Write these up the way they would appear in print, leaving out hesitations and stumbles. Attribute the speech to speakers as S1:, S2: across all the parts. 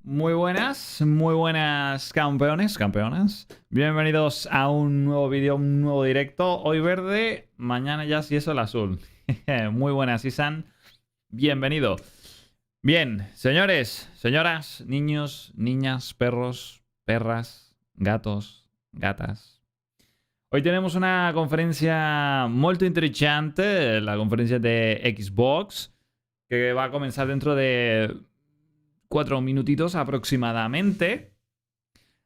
S1: Muy buenas campeones, campeonas. Bienvenidos a un nuevo vídeo, un nuevo directo. Hoy verde, mañana ya si eso el azul. Muy buenas, Isan. Bienvenido. Bien, señores, señoras, niños, niñas, perros, perras, gatos, gatas. Hoy tenemos una conferencia muy interesante, la conferencia de Xbox, que va a comenzar dentro de 4 minutitos aproximadamente.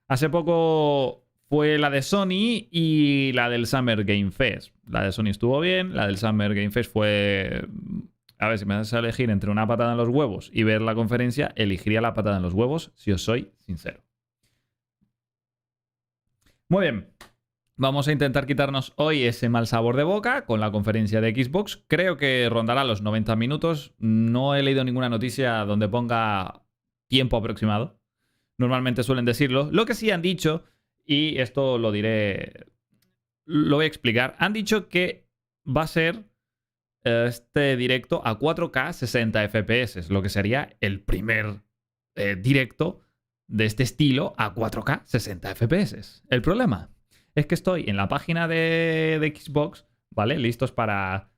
S1: Hace poco fue la de Sony y la del Summer Game Fest. La de Sony estuvo bien, la del Summer Game Fest fue... A ver, si me das a elegir entre una patada en los huevos y ver la conferencia, elegiría la patada en los huevos, si os soy sincero. Muy bien. Vamos a intentar quitarnos hoy ese mal sabor de boca con la conferencia de Xbox. Creo que rondará los 90 minutos. No he leído ninguna noticia donde ponga tiempo aproximado. Normalmente suelen decirlo. Lo que sí han dicho, y esto lo diré, lo voy a explicar. Han dicho que va a ser este directo a 4K 60 FPS, lo que sería el primer directo de este estilo a 4K 60 FPS. El problema es que estoy en la página de Xbox, ¿vale? Listos para,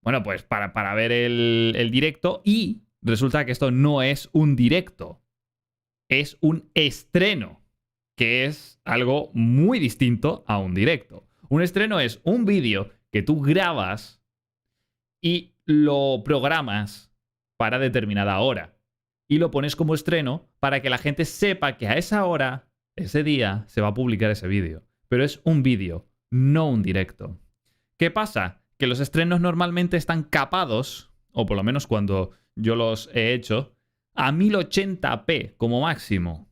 S1: bueno, pues para ver el directo, y resulta que esto no es un directo, es un estreno, que es algo muy distinto a un directo. Un estreno es un vídeo que tú grabas y lo programas para determinada hora. Y lo pones como estreno para que la gente sepa que a esa hora, ese día, se va a publicar ese vídeo. Pero es un vídeo, no un directo. ¿Qué pasa? Que los estrenos normalmente están capados, o por lo menos cuando yo los he hecho, a 1080p como máximo.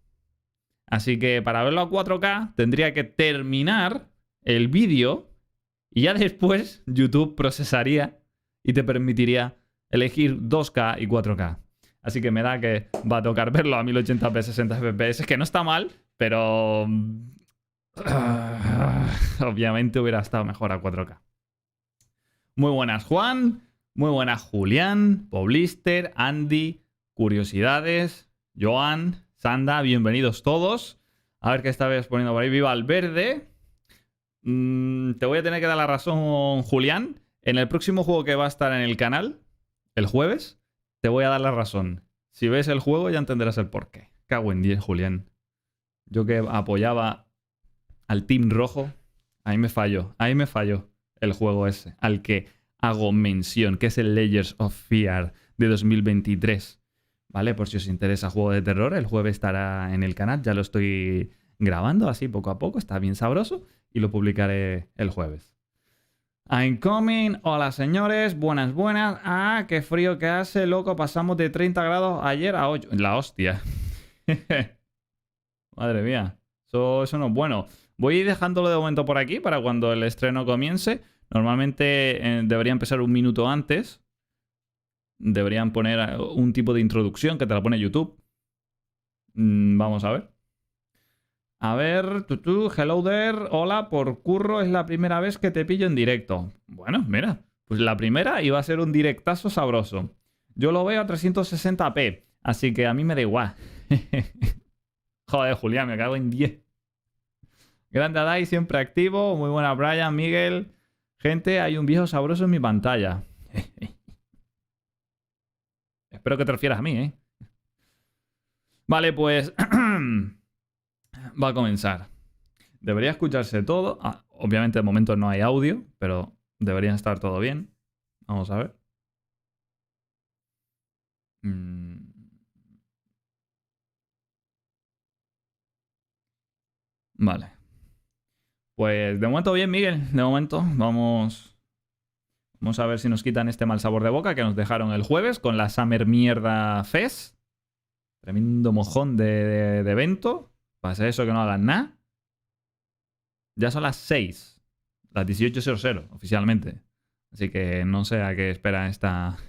S1: Así que para verlo a 4K tendría que terminar el vídeo y ya después YouTube procesaría y te permitiría elegir 2K y 4K. Así que me da que va a tocar verlo a 1080p 60 fps, que no está mal, pero obviamente hubiera estado mejor a 4K. Muy buenas, Juan. Muy buenas, Julián, Poblister, Andy, Curiosidades, Joan, Sanda. Bienvenidos todos. A ver qué estabais poniendo por ahí. ¡Viva el verde! Te voy a tener que dar la razón, Julián. En el próximo juego que va a estar en el canal, el jueves, te voy a dar la razón. Si ves el juego ya entenderás el porqué. Cago en 10, Julián. Yo que apoyaba al Team Rojo, ahí me falló. Ahí me falló el juego ese, al que hago mención, que es el Layers of Fear de 2023. ¿Vale? Por si os interesa juego de terror, el jueves estará en el canal. Ya lo estoy grabando así poco a poco, está bien sabroso, y lo publicaré el jueves. I'm coming. Hola, señores. Buenas, buenas. Ah, qué frío que hace, loco. Pasamos de 30 grados ayer a 8. La hostia. Madre mía. Eso no es bueno. Voy a ir dejándolo de momento por aquí para cuando el estreno comience. Normalmente debería empezar un minuto antes. Deberían poner un tipo de introducción que te la pone YouTube. Vamos a ver. A ver, hello there, hola, por curro es la primera vez que te pillo en directo. Bueno, mira, pues la primera iba a ser un directazo sabroso. Yo lo veo a 360p, así que a mí me da igual. Joder, Julián, me cago en 10. Grande Adai, siempre activo. Muy buena, Brian, Miguel. Gente, hay un viejo sabroso en mi pantalla. Espero que te refieras a mí, ¿eh? Vale, pues... va a comenzar. Debería escucharse todo. Obviamente de momento no hay audio, pero debería estar todo bien. Vamos a ver. Vale. Pues de momento bien, Miguel. De momento vamos a ver si nos quitan este mal sabor de boca que nos dejaron el jueves con la Summer Mierda Fest. Tremendo mojón de evento. Pasa eso que no hagan nada. Ya son las 6. Las 18:00 oficialmente. Así que no sé a qué espera esta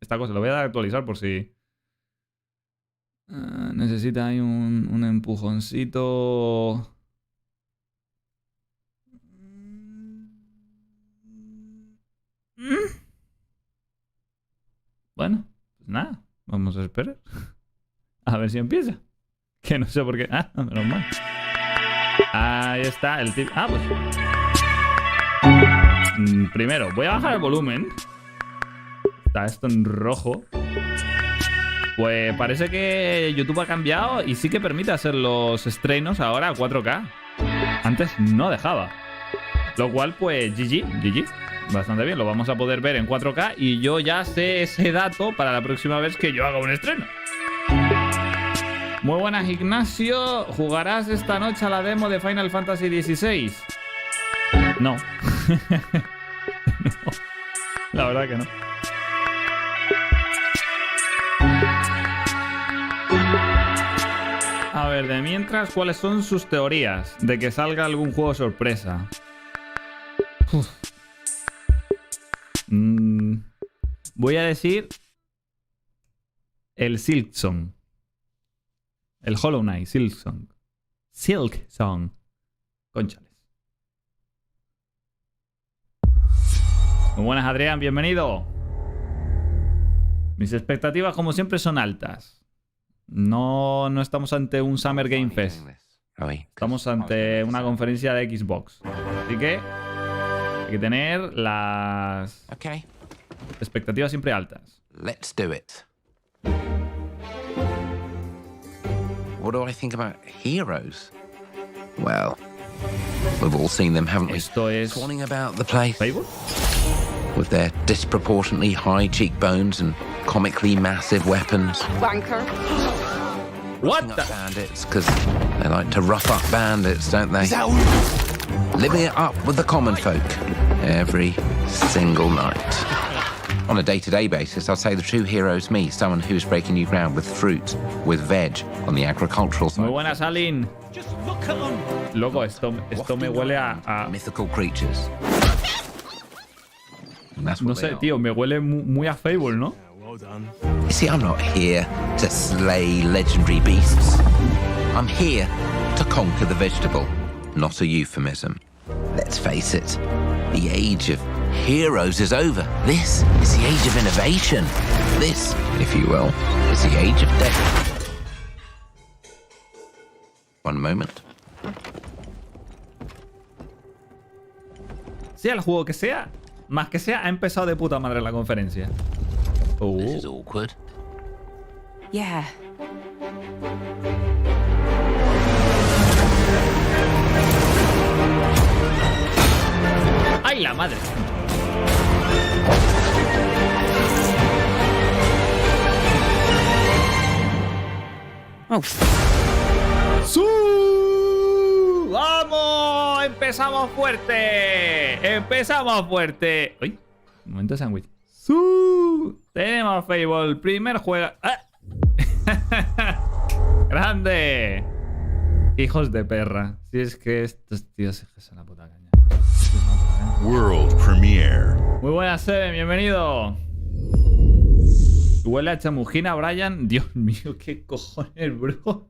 S1: cosa. Lo voy a dar a actualizar por si... necesita ahí un empujoncito. Bueno, pues nada. Vamos a esperar. A ver si empieza. Que no sé por qué. Ah, menos mal. Ahí está el tip. Ah, pues. Primero, voy a bajar el volumen. Está esto en rojo. Pues parece que YouTube ha cambiado y sí que permite hacer los estrenos ahora a 4K. Antes no dejaba. Lo cual, pues, GG. Bastante bien, lo vamos a poder ver en 4K y yo ya sé ese dato para la próxima vez que yo haga un estreno. Muy buenas, Ignacio. ¿Jugarás esta noche a la demo de Final Fantasy XVI? No. No. La verdad que no. A ver, de mientras, ¿cuáles son sus teorías de que salga algún juego sorpresa? Voy a decir el Silksong. El Hollow Knight, Silksong. Silksong. Conchales. Muy buenas, Adrián, bienvenido. Mis expectativas, como siempre, son altas. No estamos ante un Summer Game Fest. Estamos ante una conferencia de Xbox. Así que hay que tener las expectativas siempre altas.
S2: Let's do it. What do I think about heroes? Well, we've all seen them, haven't we?
S1: Esto es
S2: Swanning about the place
S1: Facebook.
S2: with their disproportionately high cheekbones and comically massive weapons.
S3: Wanker.
S1: What
S2: Up
S1: the?
S2: bandits, because they like to rough up bandits, don't they? Living it up with the common folk every single night. On a day-to-day basis, I'd say the true hero's me, someone who's breaking new ground with fruit, with veg, on the agricultural side.
S1: Muy buenas, Alin. Loco, esto me huele a...
S2: Mythical creatures. And that's
S1: No
S2: what they
S1: sé,
S2: are.
S1: tío, me huele muy a Fable, ¿no?
S2: You see, I'm not here to slay legendary beasts. I'm here to conquer the vegetable, not a euphemism. Let's face it, the age of heroes is over. This is the age of innovation. This, if you will, is the age of death. One moment.
S1: Sea el juego que sea, más que sea, ha empezado de puta madre la conferencia.
S2: This is awkward.
S3: Yeah.
S1: ¡Ay, la madre!
S3: Oh,
S1: ¡Su! ¡Vamos! ¡Empezamos fuerte! ¡Empezamos fuerte! ¡Uy! Un momento de sándwich. ¡Su! Tenemos Fable. Primer juego. ¡Ah! ¡Grande! Hijos de perra. Si es que estos tíos se la puta caña.
S4: World premiere.
S1: Muy buenas, Seben. Bienvenido. Huele a chamujina, Brian. Dios mío, qué cojones, bro.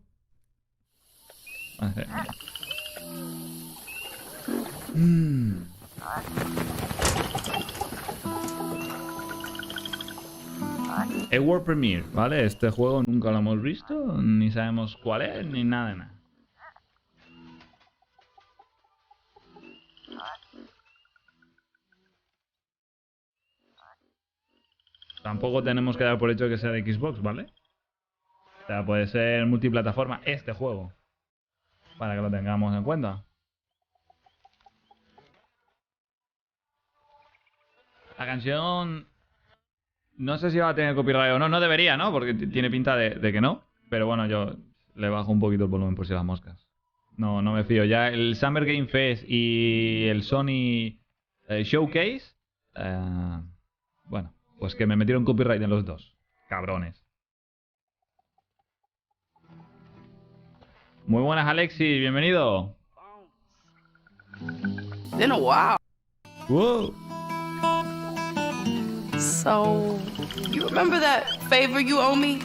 S1: Madre mía. El World Premiere, ¿vale? Este juego nunca lo hemos visto, ni sabemos cuál es, ni nada de nada. Tampoco tenemos que dar por hecho que sea de Xbox, ¿vale? O sea, puede ser multiplataforma este juego. Para que lo tengamos en cuenta. La canción... No sé si va a tener copyright o no. No debería, ¿no? Porque tiene pinta de que no. Pero bueno, yo le bajo un poquito el volumen por si las moscas. No me fío. Ya el Summer Game Fest y el Sony Showcase... bueno, pues que me metieron copyright en los dos. Cabrones. Muy buenas, Alexis. Bienvenido.
S3: been a while.
S1: Wow.
S3: So, you remember that favor you owe me?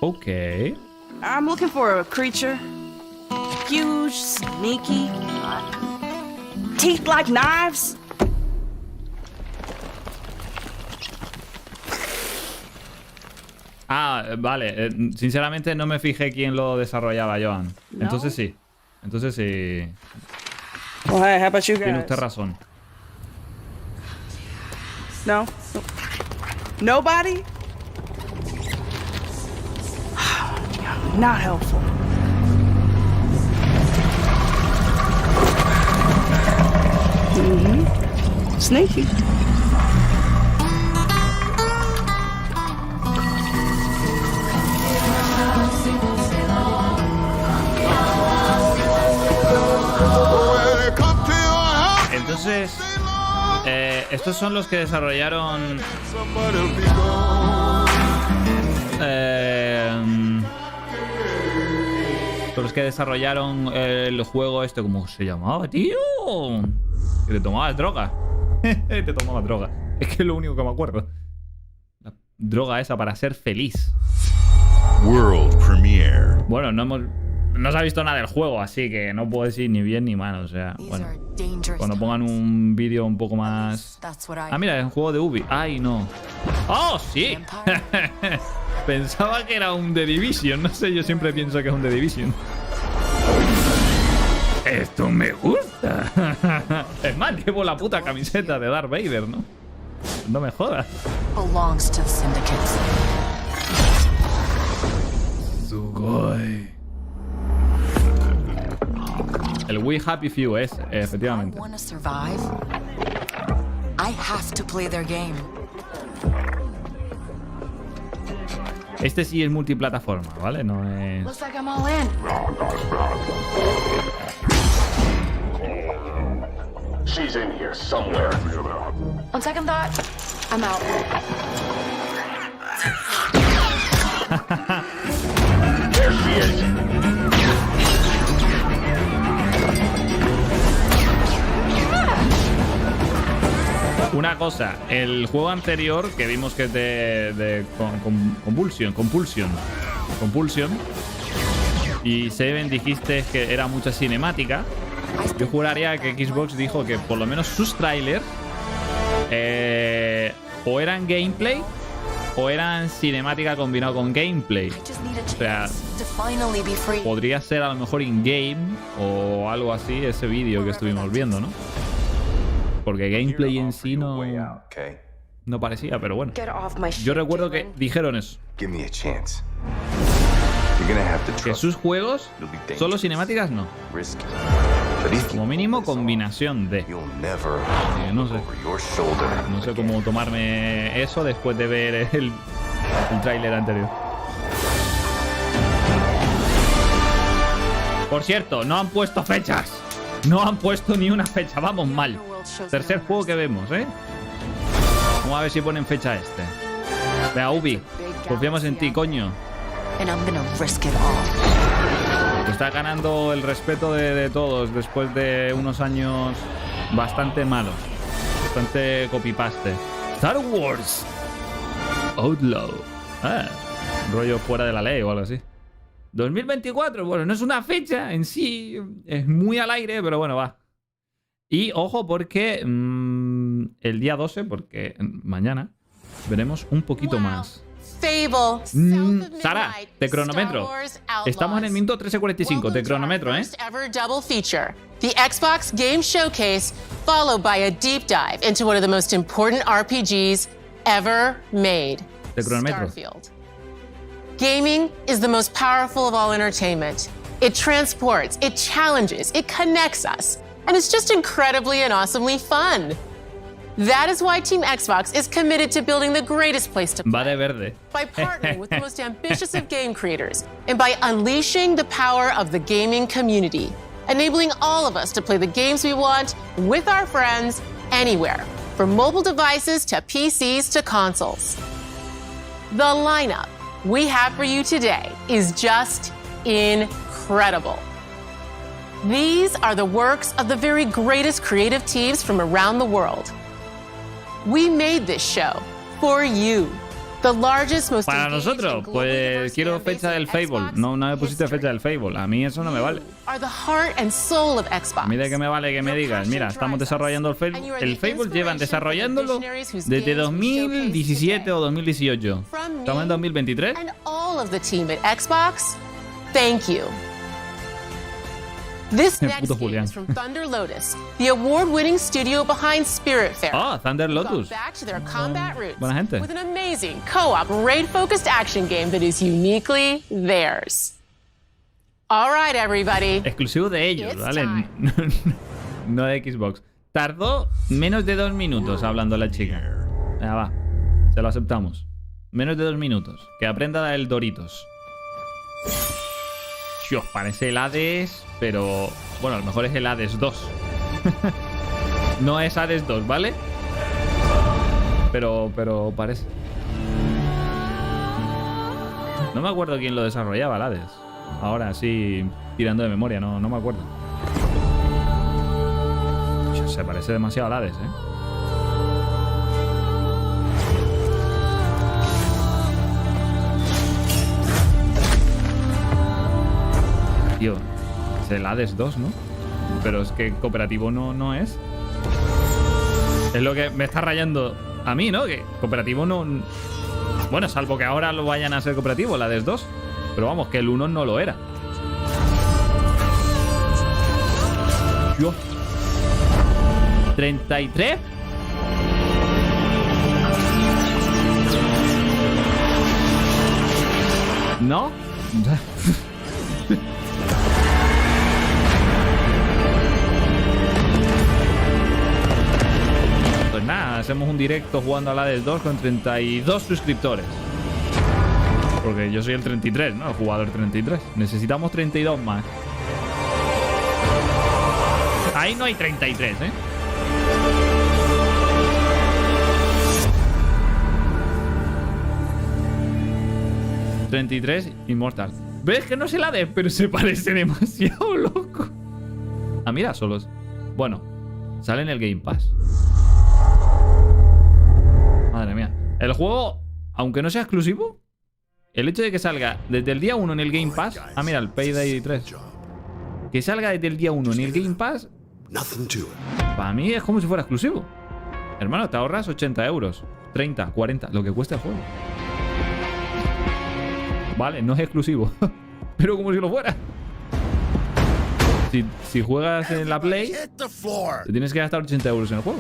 S1: Okay.
S3: I'm looking for a creature. Huge, sneaky, teeth like knives.
S1: Ah, vale. Sinceramente no me fijé quién lo desarrollaba, Joan.
S5: No.
S1: Entonces sí. Entonces sí.
S5: Well, hey, how about you
S1: Tiene
S5: guys?
S1: usted razón.
S5: No? Nobody? Not helpful. Sneaky.
S1: Entonces, estos son los que desarrollaron... los que desarrollaron el juego este, ¿cómo se llamaba, tío? Que te tomabas droga. Te tomabas droga. Es que es lo único que me acuerdo. La droga esa para ser feliz.
S4: World premiere.
S1: Bueno, no se ha visto nada del juego, así que no puedo decir ni bien ni mal. O sea, bueno, cuando pongan un vídeo un poco más... Ah, mira, es un juego de Ubi. ¡Ay, no! ¡Oh, sí! Pensaba que era un The Division. No sé, yo siempre pienso que es un The Division. Esto me gusta. Es más, llevo la puta camiseta de Darth Vader, ¿no? No me jodas.
S6: Belongs to the syndicate.
S1: Sugoi. El We Happy Few es, efectivamente.
S6: I want to survive. I have to play their game.
S1: Este sí es multiplataforma, ¿vale? No es...
S6: Looks like I'm all in.
S7: She's in here somewhere.
S6: On second thought, I'm out.
S7: There she is.
S1: Una cosa, el juego anterior que vimos que es de Compulsion. Y Seven dijiste que era mucha cinemática. Yo juraría que Xbox dijo que por lo menos sus trailers o eran gameplay o eran cinemática combinado con gameplay. O sea, podría ser a lo mejor in-game o algo así ese vídeo que estuvimos viendo, ¿no? Porque gameplay en sí no parecía, pero bueno. Yo recuerdo que dijeron eso. Que sus juegos, solo cinemáticas no. Como mínimo combinación de... no sé cómo tomarme eso después de ver el tráiler anterior. Por cierto, no han puesto fechas. No han puesto ni una fecha. Vamos mal. Tercer juego que vemos, ¿eh? Vamos a ver si ponen fecha este. Vea, Ubi, confiamos en ti, coño. Te está ganando el respeto de todos después de unos años bastante malos. Bastante copy-paste. Star Wars Outlaw. Rollo fuera de la ley o algo así. 2024, bueno, no es una fecha en sí. Es muy al aire, pero bueno, va. Y ojo porque el día 12, porque mañana, veremos un poquito más. Sara, te cronometro. Estamos en el minuto 13:45. Te cronometro, ¿eh?
S3: The Xbox Game Showcase, followed by a deep dive into one of the most important RPGs ever made.
S1: Te cronometro.
S3: STARFIELD. Gaming is the most powerful of all entertainment. It transports, it challenges, it connects us, and it's just incredibly and awesomely fun. That is why Team Xbox is committed to building the greatest place to
S1: Va
S3: play.
S1: de verde.
S3: By partnering with the most ambitious of game creators and by unleashing the power of the gaming community, enabling all of us to play the games we want with our friends anywhere, from mobile devices to PCs to consoles. The lineup we have for you today is just incredible. These are the works of the very greatest creative teams from around the world. We made this show for you. the largest, most
S1: Para
S3: engaged
S1: nosotros,
S3: and globally
S1: pues
S3: diverse
S1: quiero
S3: fan base
S1: fecha del
S3: in
S1: Fable.
S3: Xbox
S1: No me pusiste fecha del Fable. A mí eso no me vale.
S3: Are the heart and soul of Xbox.
S1: A mí de qué me vale que me digas. Mira, estamos desarrollando el Fable. El Fable llevan desarrollándolo desde 2017 o 2018. Estamos en 2023.
S3: And all of the team at Xbox, thank you. This next
S1: Puto
S3: game
S1: Julián.
S3: is from Thunder Lotus, the award-winning studio behind Spiritfarer.
S1: Oh, Thunder Lotus.
S3: Back to their combat roots
S1: buena gente.
S3: with an amazing co-op raid-focused action game that is uniquely theirs. All right, everybody.
S1: Exclusivo de ellos,
S3: It's
S1: ¿vale?
S3: time.
S1: No de Xbox. Tardó menos de 2 minutos hablando la chica. Ya va. Se lo aceptamos. Menos de 2 minutos. Que aprenda el Doritos. Dios, parece el Hades, pero... Bueno, a lo mejor es el Hades 2. No es Hades 2, ¿vale? Pero parece... No me acuerdo quién lo desarrollaba, el Hades. Ahora sí, tirando de memoria, no me acuerdo. Dios, se parece demasiado al Hades, ¿eh? Tío, es el Hades 2, ¿no? Pero es que cooperativo no es. Es lo que me está rayando a mí, ¿no? Que cooperativo no... Bueno, salvo que ahora lo vayan a ser cooperativo, el Hades 2. Pero vamos, que el 1 no lo era. Yo. 33. ¿No? Pues nada, hacemos un directo jugando a la Hades 2 con 32 suscriptores. Porque yo soy el 33, ¿no? El jugador 33. Necesitamos 32 más. Ahí no hay 33, ¿eh? ...33 Immortal. ¿Ves que no se la de? Pero se parece demasiado, loco. Ah, mira, solos. Bueno, sale en el Game Pass. Madre mía. El juego, aunque no sea exclusivo, el hecho de que salga desde el día 1 en el Game Pass... Ah, mira, el Payday 3. Que salga desde el día 1 en el Game Pass... Para mí es como si fuera exclusivo. Hermano, te ahorras 80 euros. 30, 40, lo que cuesta el juego. Vale, no es exclusivo. Pero como si lo fuera. Si juegas en la Play, te tienes que gastar 80 euros en el juego.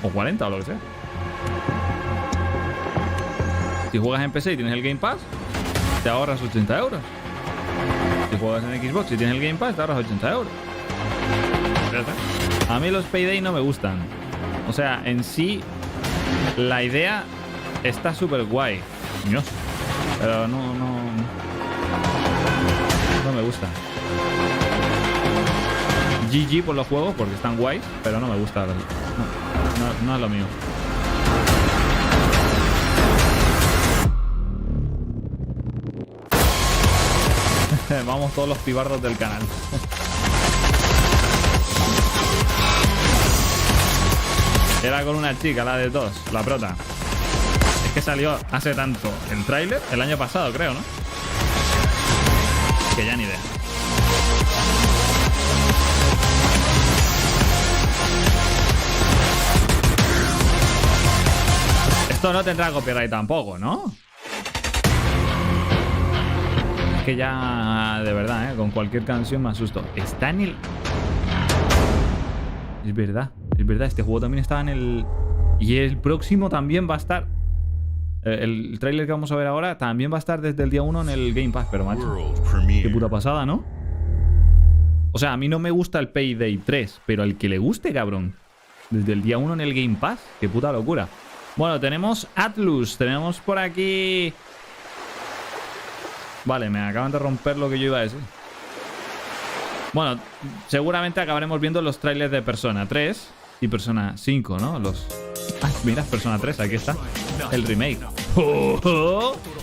S1: O 40 o lo que sea. Si juegas en PC y tienes el Game Pass, te ahorras 80 euros. Si juegas en Xbox y tienes el Game Pass, te ahorras 80 euros. A mí los Payday no me gustan. O sea, en sí, la idea está súper guay. Dios. Pero no me gusta. GG por los juegos porque están guays, pero no me gusta. No es lo mío. Vamos todos los pibardos del canal. Era con una chica, la de 2, la prota. Es que salió hace tanto el tráiler, el año pasado creo, ¿no? Que ya ni idea. Esto no tendrá copyright tampoco, ¿no? Es que ya, de verdad, con cualquier canción me asusto. Está en el... Es verdad, este juego también estaba en el... Y el próximo también va a estar... El tráiler que vamos a ver ahora también va a estar desde el día 1 en el Game Pass, pero macho, qué puta pasada, ¿no? O sea, a mí no me gusta el Payday 3, pero al que le guste, cabrón. Desde el día 1 en el Game Pass, qué puta locura. Bueno, tenemos Atlus, tenemos por aquí... Vale, me acaban de romper lo que yo iba a decir. Bueno, seguramente acabaremos viendo los trailers de Persona 3 y Persona 5, ¿no? Los... Ah, mira, Persona 3, aquí está. El remake.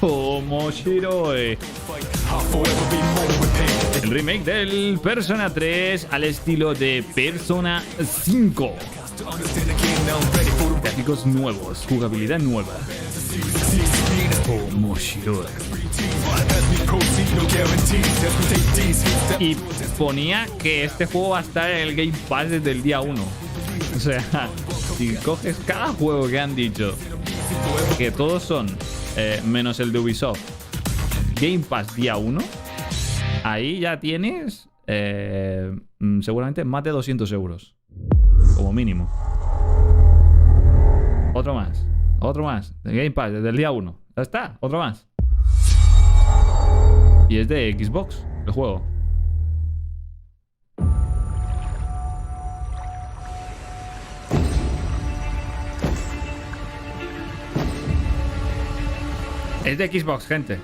S1: Moshiroi. El remake del Persona 3 al estilo de Persona 5. Gráficos nuevos, jugabilidad nueva. Emociones. Y ponía que este juego va a estar en el Game Pass desde el día 1. O sea, si coges cada juego que han dicho, que todos son, menos el de Ubisoft, Game Pass día 1, ahí ya tienes seguramente más de 200 euros. Como mínimo. Otro más. Otro más. De Game Pass desde el día 1. Ya está. Otro más. Y es de Xbox el juego. Es de Xbox, gente.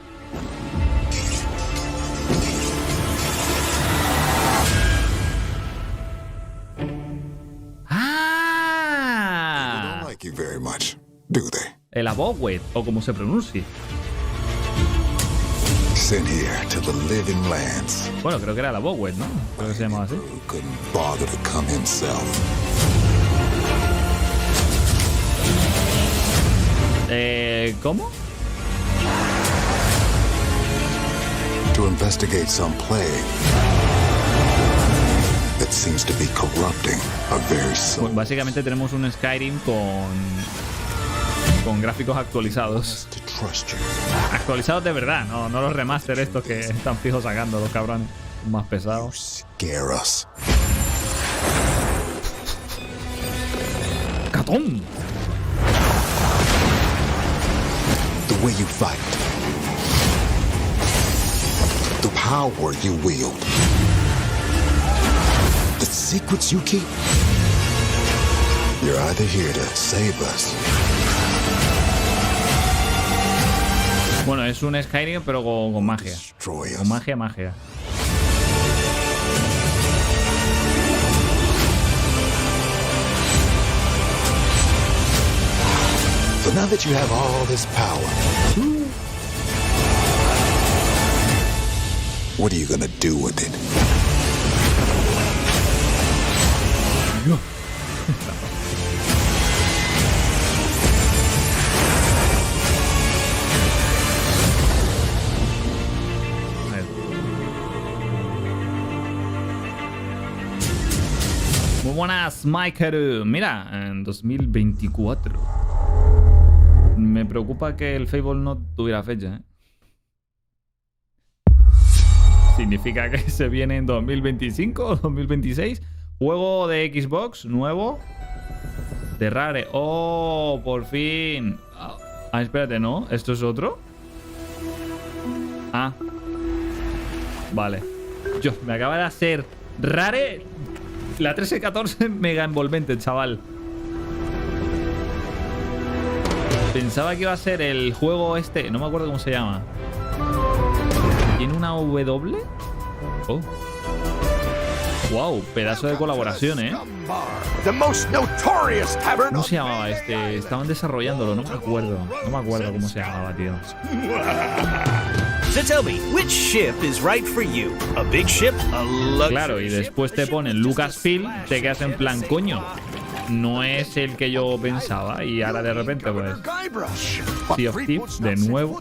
S1: ¡Ah!
S8: You very much, do they?
S1: El Abowed, o como se pronuncie.
S8: Sent here to the living lands.
S1: Bueno, creo que era el Abowed, ¿no? Creo que se llamaba así.
S8: Who couldn't bother to come himself.
S1: ¿Cómo?
S8: To investigate some plague that seems to be corrupting a very soul.
S1: Pues básicamente tenemos un Skyrim con gráficos actualizados.
S8: To trust you.
S1: Actualizados de verdad, no los remaster estos que están fijos sacando los cabrones más pesados.
S8: Scare us.
S1: ¡Catón!
S8: The way you fight. The power you wield. The secrets you keep. You're either here to save us.
S1: Bueno, es un Skyrim pero con magia.
S8: Destroy us.
S1: Con magia.
S8: So now that you have all this power, what are you gonna do with it?
S1: Muy buenas, Michael. Mira, en 2024. Me preocupa que el Fable no tuviera fecha, ¿eh? Significa que se viene en 2025 o 2026. Juego de Xbox nuevo. De Rare. Oh, por fin. Ah, espérate, ¿no? ¿Esto es otro? Ah. Vale. Yo, me acaba de hacer Rare. La 1314 mega envolvente, chaval. Pensaba que iba a ser el juego este. No me acuerdo cómo se llama. ¿Tiene una W? Oh. Wow, pedazo de colaboración, ¿eh? ¿Cómo se llamaba este? Estaban desarrollándolo, no me acuerdo. No me acuerdo cómo se llamaba, tío.
S9: So tell me, which ship is right for you? A big ship, a luxury.
S1: Claro, y después te ponen Lucasfilm, te quedas en plan, coño. No es el que yo pensaba. Y ahora de repente, pues, Sea of Thieves, de nuevo.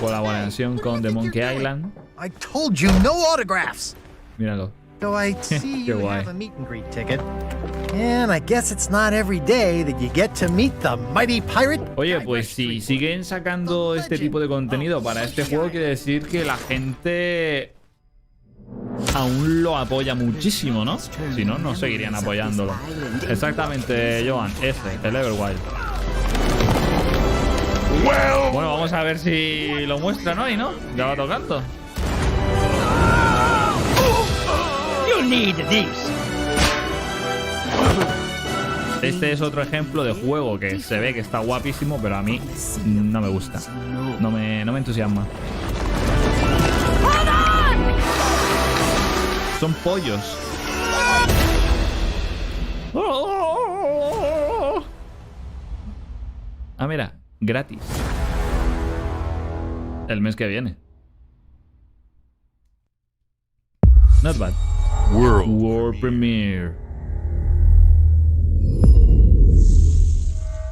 S1: Colaboración con The Monkey Island.
S10: I told you no autographs.
S1: Míralo.
S10: So I see
S1: Qué
S10: you
S1: guay.
S10: have a meet and greet ticket. And I guess it's not every day that you get to meet the mighty pirate.
S1: Oye, pues si siguen sacando este tipo de contenido para este juego, quiere decir que la gente aún lo apoya muchísimo, ¿no? Si no, no seguirían apoyándolo. Exactamente, Johan, el Everwild. Bueno, vamos a ver si lo muestran hoy, ¿no? Ya va tocando.
S10: You need these.
S1: Este es otro ejemplo de juego que se ve que está guapísimo, pero a mí no me gusta. No me entusiasma. Son pollos. Ah, mira, gratis. El mes que viene. Not bad.
S4: World
S1: Premiere.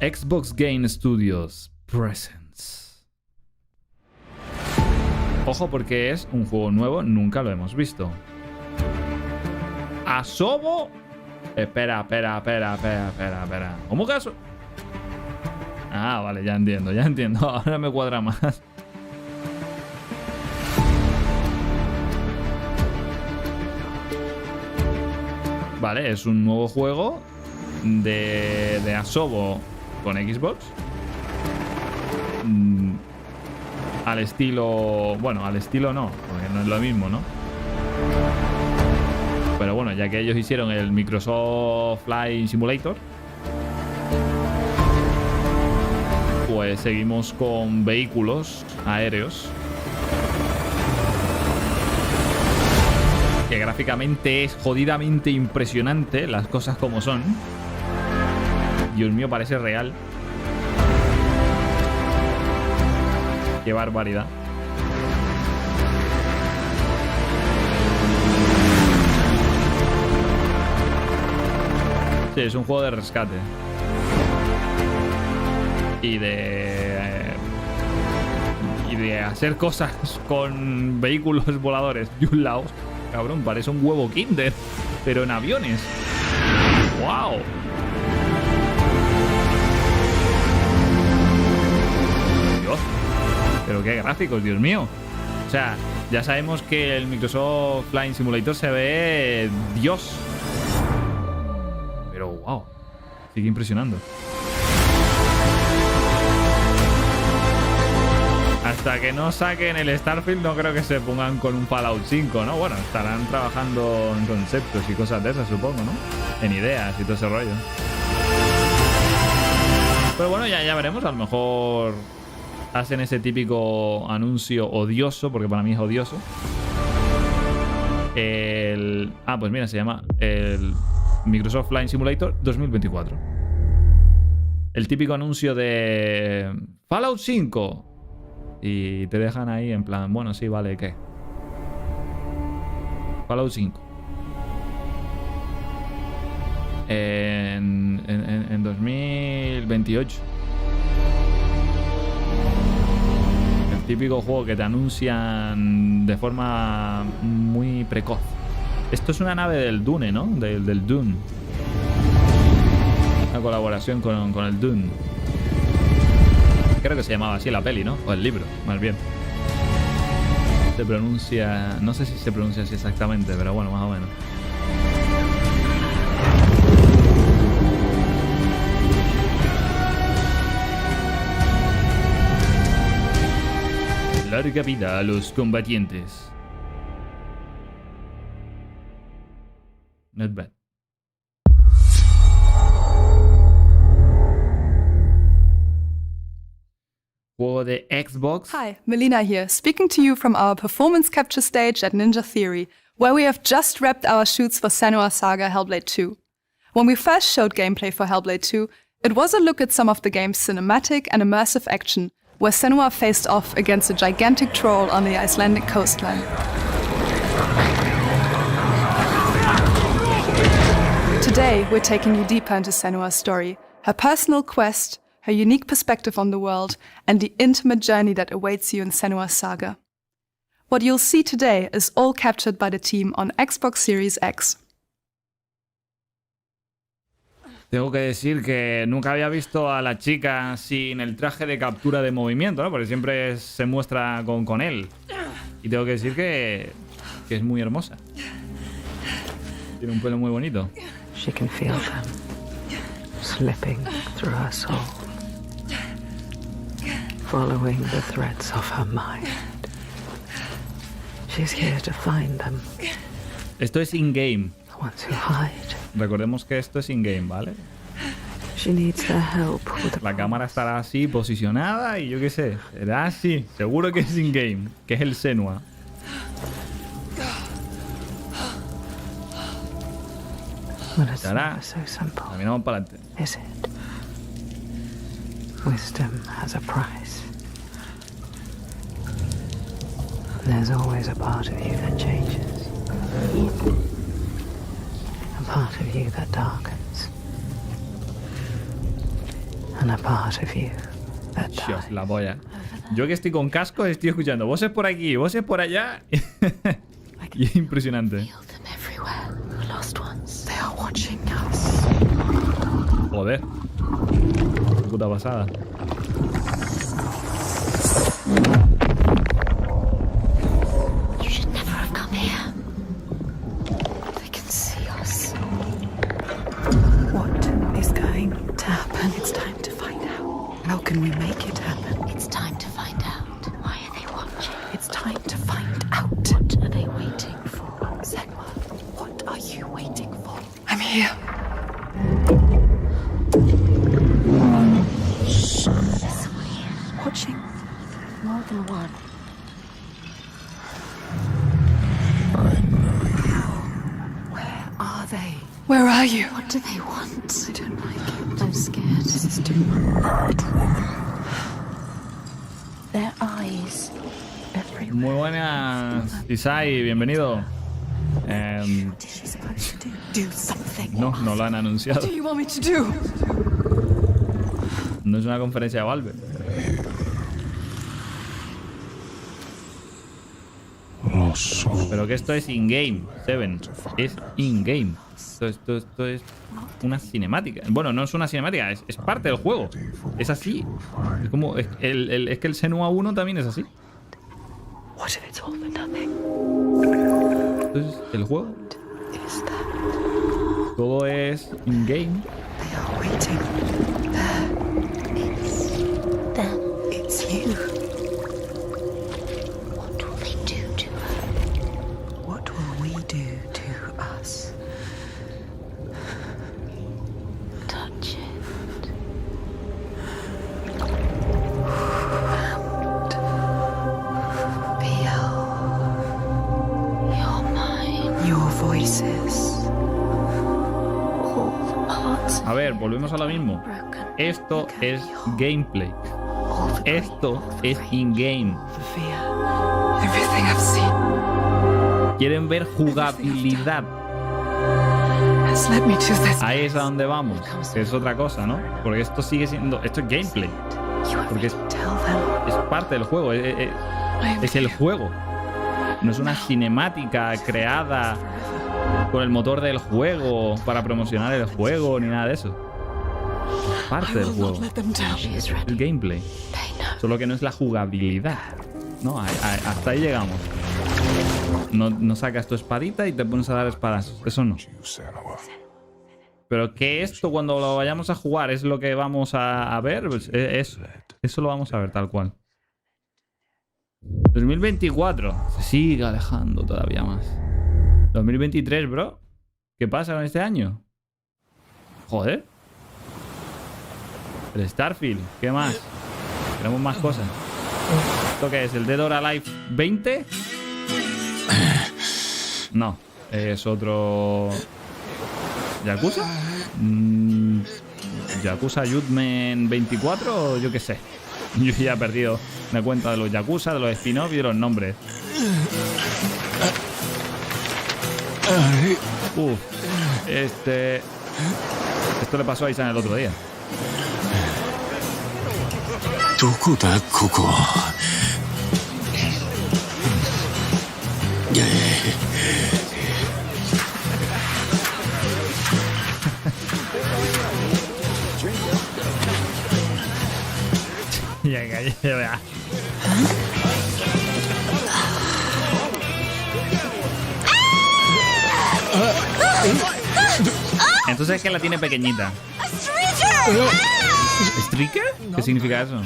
S1: Xbox Game Studios Presents. Ojo porque es un juego nuevo, nunca lo hemos visto. Asobo. Espera. ¿Cómo que eso? Ah, vale, ya entiendo. Ahora me cuadra más. Vale, es un nuevo juego de Asobo con Xbox. Al estilo... Bueno, al estilo no, porque no es lo mismo, ¿no? Pero bueno, ya que ellos hicieron el Microsoft Flight Simulator, pues seguimos con vehículos aéreos. Que gráficamente es jodidamente impresionante, las cosas como son. Dios mío, parece real. Qué barbaridad. Sí, es un juego de rescate. Y de hacer cosas con vehículos voladores de un lado. Cabrón, parece un huevo Kinder, pero en aviones. ¡Wow! Dios, pero qué gráficos, Dios mío. O sea, ya sabemos que el Microsoft Flight Simulator se ve Dios. Pero wow, sigue impresionando. Hasta que no saquen el Starfield no creo que se pongan con un Fallout 5, ¿no? Bueno, estarán trabajando en conceptos y cosas de esas, supongo, ¿no? En ideas y todo ese rollo. Pero bueno, ya veremos. A lo mejor hacen ese típico anuncio odioso, porque para mí es odioso. Pues mira, se llama el Microsoft Flight Simulator 2024. El típico anuncio de Fallout 5. Y te dejan ahí en plan, bueno, sí, vale, ¿qué? Fallout 5. En 2028. El típico juego que te anuncian de forma muy precoz. Esto es una nave del Dune, ¿no? Del Dune. Una colaboración con el Dune. Creo que se llamaba así la peli, ¿no? O el libro, más bien. Se pronuncia... No sé si se pronuncia así exactamente, pero bueno, más o menos. Larga vida a los combatientes. Not bad. Juego de Xbox.
S11: Hi, Melina here, speaking to you from our performance capture stage at Ninja Theory, where we have just wrapped our shoots for Senua's Saga Hellblade 2. When we first showed gameplay for Hellblade 2, it was a look at some of the game's cinematic and immersive action, where Senua faced off against a gigantic troll on the Icelandic coastline. Today, we're taking you deeper into Senua's story, her personal quest, her unique perspective on the world, and the intimate journey that awaits you in Senua's Saga. What you'll see today is all captured by the team on Xbox Series X.
S1: Tengo que decir que nunca había visto a la chica sin el traje de captura de movimiento, ¿no? Porque siempre se muestra con él. Y tengo que decir que es muy hermosa. Tiene un pelo muy bonito.
S12: She can feel them slipping through her soul, following the threads of her mind. She's here to find them.
S1: Esto es in-game.
S12: The ones who hide.
S1: Recordemos que esto es in-game, ¿vale?
S12: She needs their help with
S1: la cámara estará así posicionada y yo qué sé, será así. Seguro que es in-game, que es el Senua. Estará. Caminamos para adelante.
S12: Is it? Wisdom has a price. There's always a part of you that changes. part of you that darkens. And a part of you that dies.
S1: Dios, la polla. Yo que estoy con casco estoy escuchando voces por aquí, voces por allá. Y es impresionante. Joder. Qué puta pasada.
S13: You should never have come here. They can see us.
S5: What is going to happen? It's time to find out. How can we make it happen?
S13: It's time to find out. Why are they watching?
S5: It's time to find out.
S13: What are they waiting for?
S5: Senwa, what are you waiting for? I'm here. Watching.
S13: More than one.
S5: Where are they?
S11: Where are you?
S13: What do they want?
S5: I don't like it.
S13: I'm scared.
S5: This is too much.
S13: Their eyes. Everywhere.
S1: Muy buenas, Isai, bienvenido.
S5: What is she supposed to do? Do something.
S1: No, no lo han anunciado.
S11: What do you want me to do?
S1: No es una conferencia de Valve. Pero que esto es in-game, Seven. Es in-game. Esto es una cinemática. Bueno, no es una cinemática, es parte del juego. Es así. Es como. Es que el Senua 1 también es así.
S5: What if it's all for nothing?
S1: Entonces, el juego. Todo es in-game.
S5: They are waiting.
S13: It's them.
S5: It's you.
S13: What will they do to her?
S5: What will we do to us?
S13: Touch it.
S5: Feel
S13: You're mine.
S5: your voices.
S13: All the parts.
S1: A ver, volvemos a lo mismo.
S13: Broken.
S1: Esto es gameplay.
S13: All the
S1: Esto es in-game.
S5: The fear. Everything I've seen
S1: Quieren ver jugabilidad.
S5: has led me to this.
S1: Ahí es a donde vamos. Que es otra cosa, ¿no? Porque esto sigue siendo. Esto es gameplay. Porque es
S5: Tell them.
S1: parte del juego. Es el juego. No es una cinemática creada con el motor del juego para promocionar el juego ni nada de eso. Es parte del juego.
S5: Let them down.
S1: El gameplay. Solo que no es la jugabilidad. No, hasta ahí llegamos. No sacas tu espadita y te pones a dar espadas. Eso no. Pero que esto cuando lo vayamos a jugar es lo que vamos a ver, pues eso lo vamos a ver tal cual. 2024. Se sigue alejando todavía más. 2023, bro. ¿Qué pasa con este año? Joder. El Starfield. ¿Qué más? Tenemos más cosas. ¿Esto qué es? ¿El Dead or Alive 20? No. Es otro... ¿Yakuza? ¿Yakuza Judgment 24 o yo qué sé? Yo ya he perdido una cuenta de los Yakuza, de los spin-off y de los nombres. Esto le pasó a Isan el otro día. Ya. Entonces es que la tiene pequeñita. ¿Striker? ¿Qué significa eso?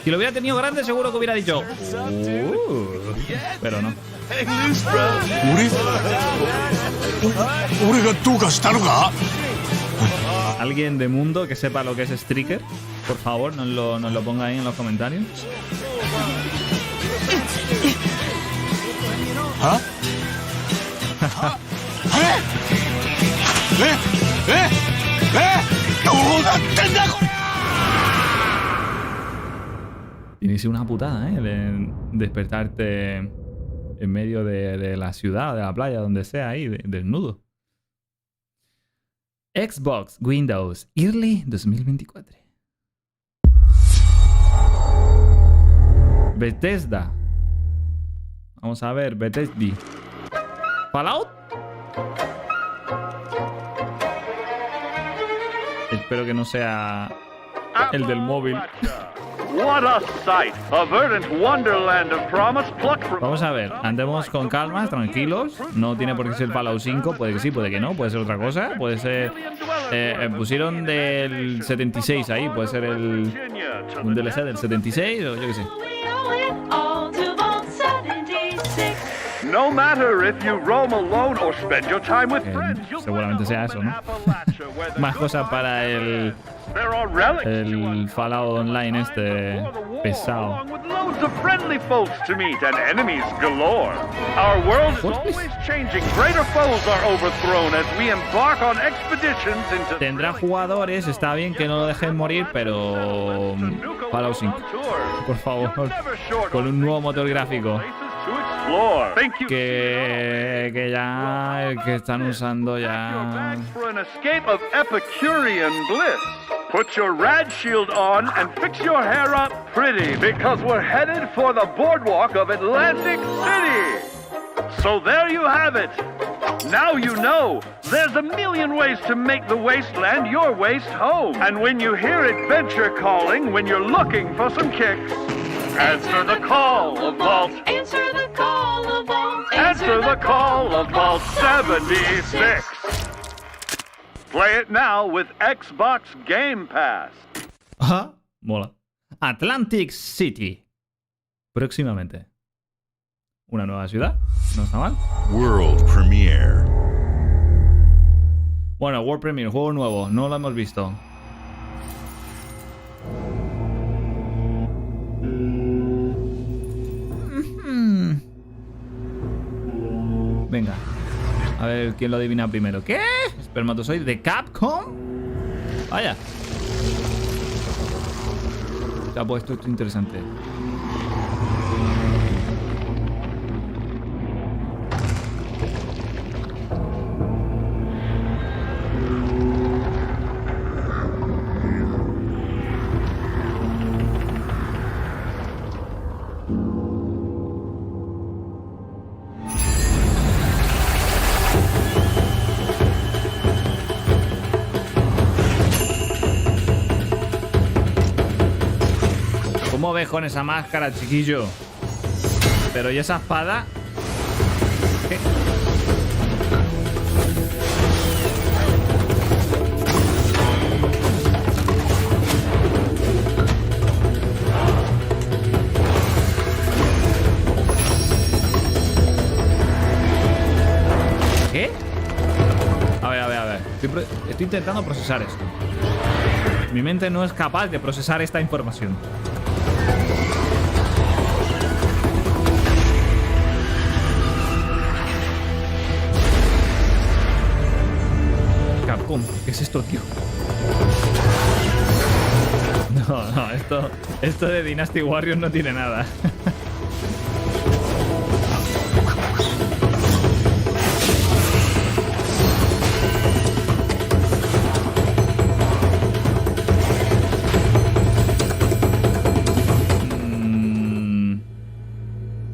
S1: Si lo hubiera tenido grande seguro que hubiera dicho pero no. ¿Alguien de mundo que sepa lo que es Striker? Por favor, nos lo ponga ahí en los comentarios. Tiene que ser una putada, despertarte en medio de la ciudad, de la playa, donde sea, ahí, desnudo. Xbox, Windows, Early 2024. Bethesda. Vamos a ver, Bethesda. Fallout. Espero que no sea el del móvil.
S7: What a sight! A verdant wonderland of promise plucked from...
S1: Vamos a ver, andemos con calma, tranquilos. No tiene por qué ser Fallout 5, puede que sí, puede que no, puede ser otra cosa. Puede ser... pusieron del 76 ahí, puede ser un DLC del 76 o yo qué sé.
S7: No matter if you roam alone or spend your time with friends,
S1: seguramente sea eso, ¿no? Más cosas para el Fallout Online este pesado.
S7: Loads of friendly folks to meet and enemies galore. Our world is always changing. Greater foes are overthrown as we embark on expeditions into...
S1: Tendrá jugadores, está bien que no lo dejen morir, pero Fallout 5, por favor, con un nuevo motor gráfico. Que ya que están usando ya.
S7: Put your rad shield on and fix your hair up pretty because we're headed for the boardwalk of Atlantic City. So there you have it. Now you know. There's a million ways to make the wasteland your waste home. And when you hear adventure calling, when you're looking for some kicks, answer the call of Vault.
S13: Answer the call of Vault.
S7: Answer the call of Vault 76. Play it now with Xbox Game Pass.
S1: Ajá, mola. Atlantic City. Próximamente. Una nueva ciudad. No está mal.
S4: World Premiere.
S1: Bueno, World Premiere, juego nuevo. No lo hemos visto. Venga. A ver quién lo adivina primero. ¿Qué? ¿Espermatozoide de Capcom? Vaya. Se ha puesto esto interesante. ¿Cómo ves con esa máscara, chiquillo? Pero ¿y esa espada? ¿Qué? ¿Qué? A ver. Estoy intentando procesar esto. Mi mente no es capaz de procesar esta información. Capcom, ¿qué es esto, tío? No, esto de Dynasty Warriors no tiene nada.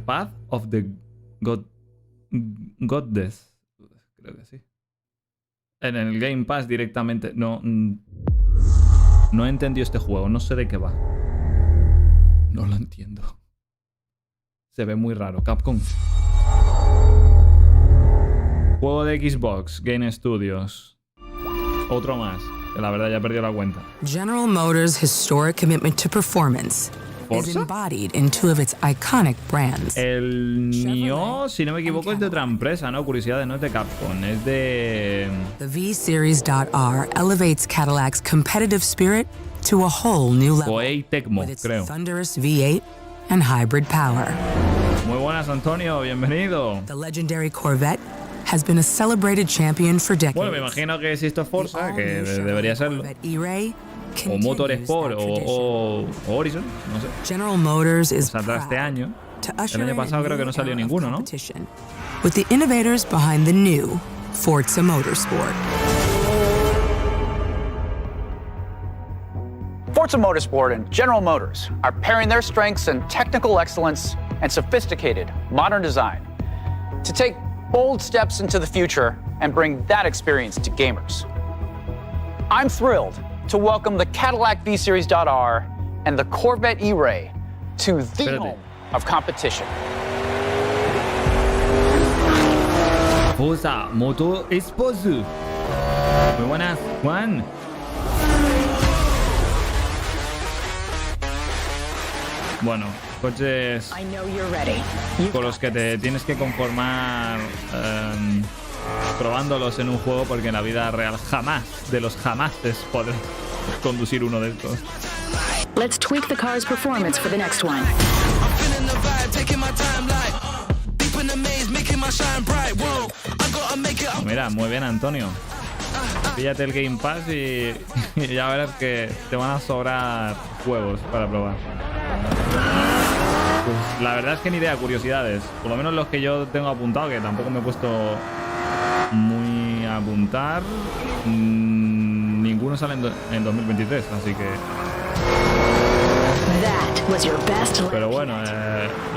S1: Path of the Goddess. Creo que sí. En el Game Pass directamente. No he entendido este juego. No sé de qué va. No lo entiendo. Se ve muy raro. Capcom. Juego de Xbox. Game Studios. Otro más. Que la verdad ya he perdido la cuenta.
S14: General Motors' historic commitment to performance is embodied in two of its iconic brands.
S1: El Nio, si no me equivoco, es de otra empresa, ¿no? Curiosidades, no es de Capcom, es de...
S14: The V-Series.R elevates Cadillac's competitive spirit to a whole new level.
S1: Koei Tecmo,
S14: with its
S1: creo.
S14: thunderous V8 and hybrid power.
S1: Muy buenas, Antonio, bienvenido.
S14: The legendary Corvette has been a celebrated champion for decades.
S1: Bueno, me imagino que si esto es Forza, que debería serlo. O Motorsport o Horizon, no sé.
S14: General Motors is
S1: saldrá este año. El año pasado creo que no salió ninguno, ¿no?
S14: With the innovators behind the new Forza Motorsport.
S15: Forza Motorsport and General Motors are pairing their strengths in technical excellence and sophisticated modern design to take bold steps into the future and bring that experience to gamers. I'm thrilled to welcome the Cadillac V-Series.R and the Corvette E-Ray to the home of competition.
S1: Forza Motorsport. Muy buenas, Juan. Bueno, coches con los que te tienes que conformar probándolos en un juego, porque en la vida real jamás de los jamases podrás conducir uno de estos.
S16: Let's tweak the car's performance for the next one.
S1: Mira, muy bien, Antonio. Píllate el Game Pass y ya verás que te van a sobrar juegos para probar. Pues la verdad es que ni idea, curiosidades. Por lo menos los que yo tengo apuntado, que tampoco me he puesto muy a apuntar. Ninguno sale en 2023, así que... Pero bueno,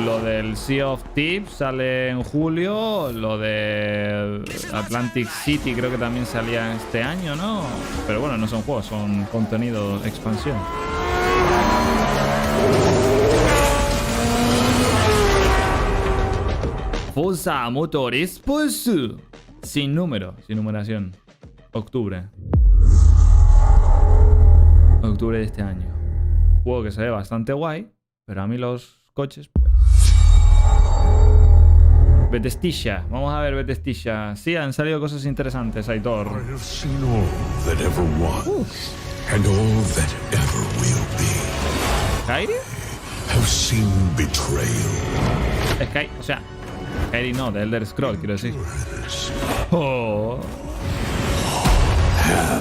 S1: lo del Sea of Thieves sale en julio. Lo de Atlantic City creo que también salía este año, ¿no? Pero bueno, no son juegos, son contenido, expansión. Forza Motorsport sin número, sin numeración. Octubre de este año. Juego que se ve bastante guay, pero a mí los coches, pues... Bethesda, vamos a ver Bethesda. Sí, han salido cosas interesantes, Aitor.
S8: I have seen all that ever was, and all that ever will be.
S1: ¿Skyrim?
S8: I have seen betrayal.
S1: O sea, Skyrim no, de Elder Scroll, quiero decir. Oh.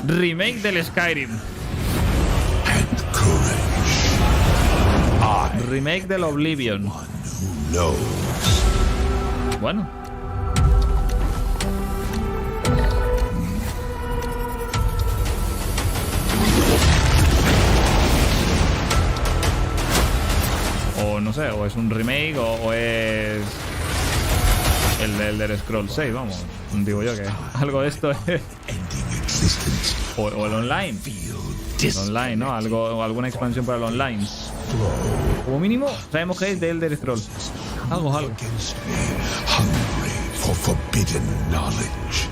S1: Remake del Skyrim. Remake del Oblivion. Bueno. O no sé, o es un remake o es el de Elder Scrolls 6, vamos. Digo yo que algo de esto es. O el online. El online, ¿no? Alguna expansión para el online. Como mínimo, traemos que es de Elder Scrolls. Algo.
S8: For forbidden knowledge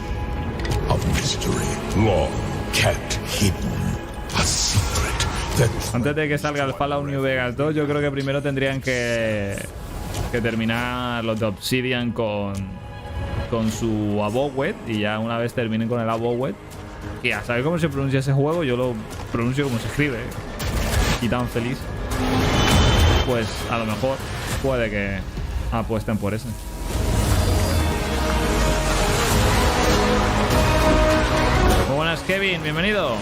S8: of mystery, long kept hidden, a secret that...
S1: Antes de que salga el Fallout New Vegas 2, yo creo que primero tendrían que terminar los de Obsidian con su Abowed, y ya una vez terminen con el Abowed, que a saber cómo se pronuncia ese juego, yo lo pronuncio como se escribe, y tan feliz, pues a lo mejor puede que apuesten por ese. Muy buenas, Kevin, bienvenido.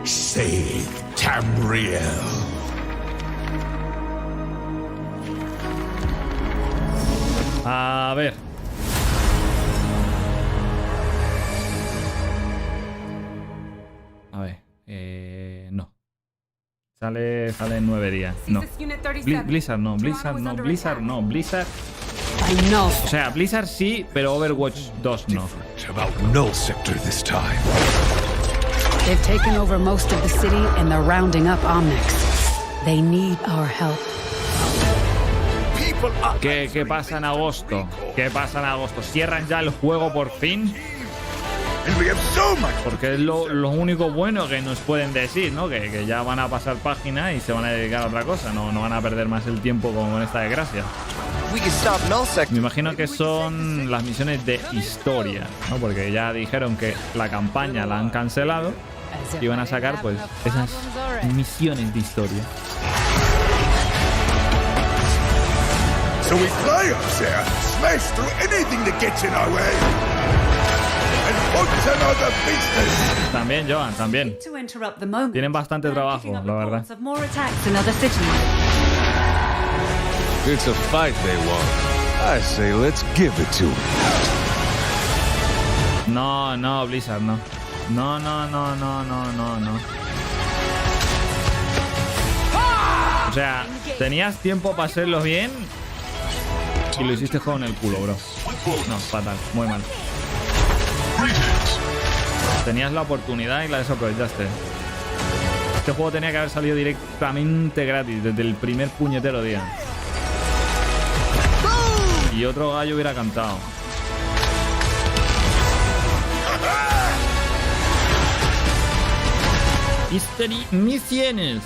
S8: Save Tamriel.
S1: A ver. No. Sale en 9 días. No. Blizzard no. O sea, Blizzard sí, pero Overwatch 2 no.
S16: They've taken over most of the city and they're rounding up Omnics. They need our help.
S1: ¿Qué pasa en agosto? ¿Cierran ya el juego por fin? Porque es lo único bueno que nos pueden decir, ¿no? Que ya van a pasar página y se van a dedicar a otra cosa. No van a perder más el tiempo con esta desgracia. Me imagino que son las misiones de historia, ¿no? Porque ya dijeron que la campaña la han cancelado y van a sacar, pues, esas misiones de historia.
S8: So we fly up there, smash through anything that gets in our way, and punch another business.
S1: También, Joan, también. Tienen bastante trabajo, la verdad.
S17: It's a fight they want. I say let's give it to them.
S1: No, no, Blizzard, no. No. O sea, tenías tiempo para hacerlo bien y lo hiciste juego en el culo, bro. No, fatal, muy mal. Tenías la oportunidad y la desaprovechaste. Este juego tenía que haber salido directamente gratis desde el primer puñetero día. Y otro gallo hubiera cantado. History Misiones.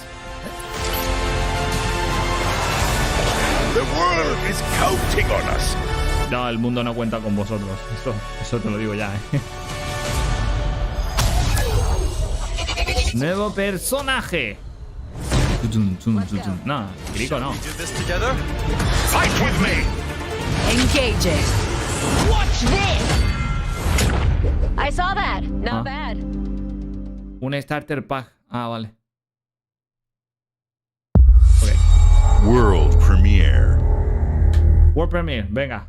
S8: The world is counting on us.
S1: No, el mundo no cuenta con vosotros. Eso te lo digo ya, Nuevo personaje. No, Kiriko no.
S8: Fight with me.
S13: Engaging. Watch this. I saw that. Not bad.
S1: Un starter pack. Ah, vale.
S4: World Premiere.
S1: World Premiere, venga.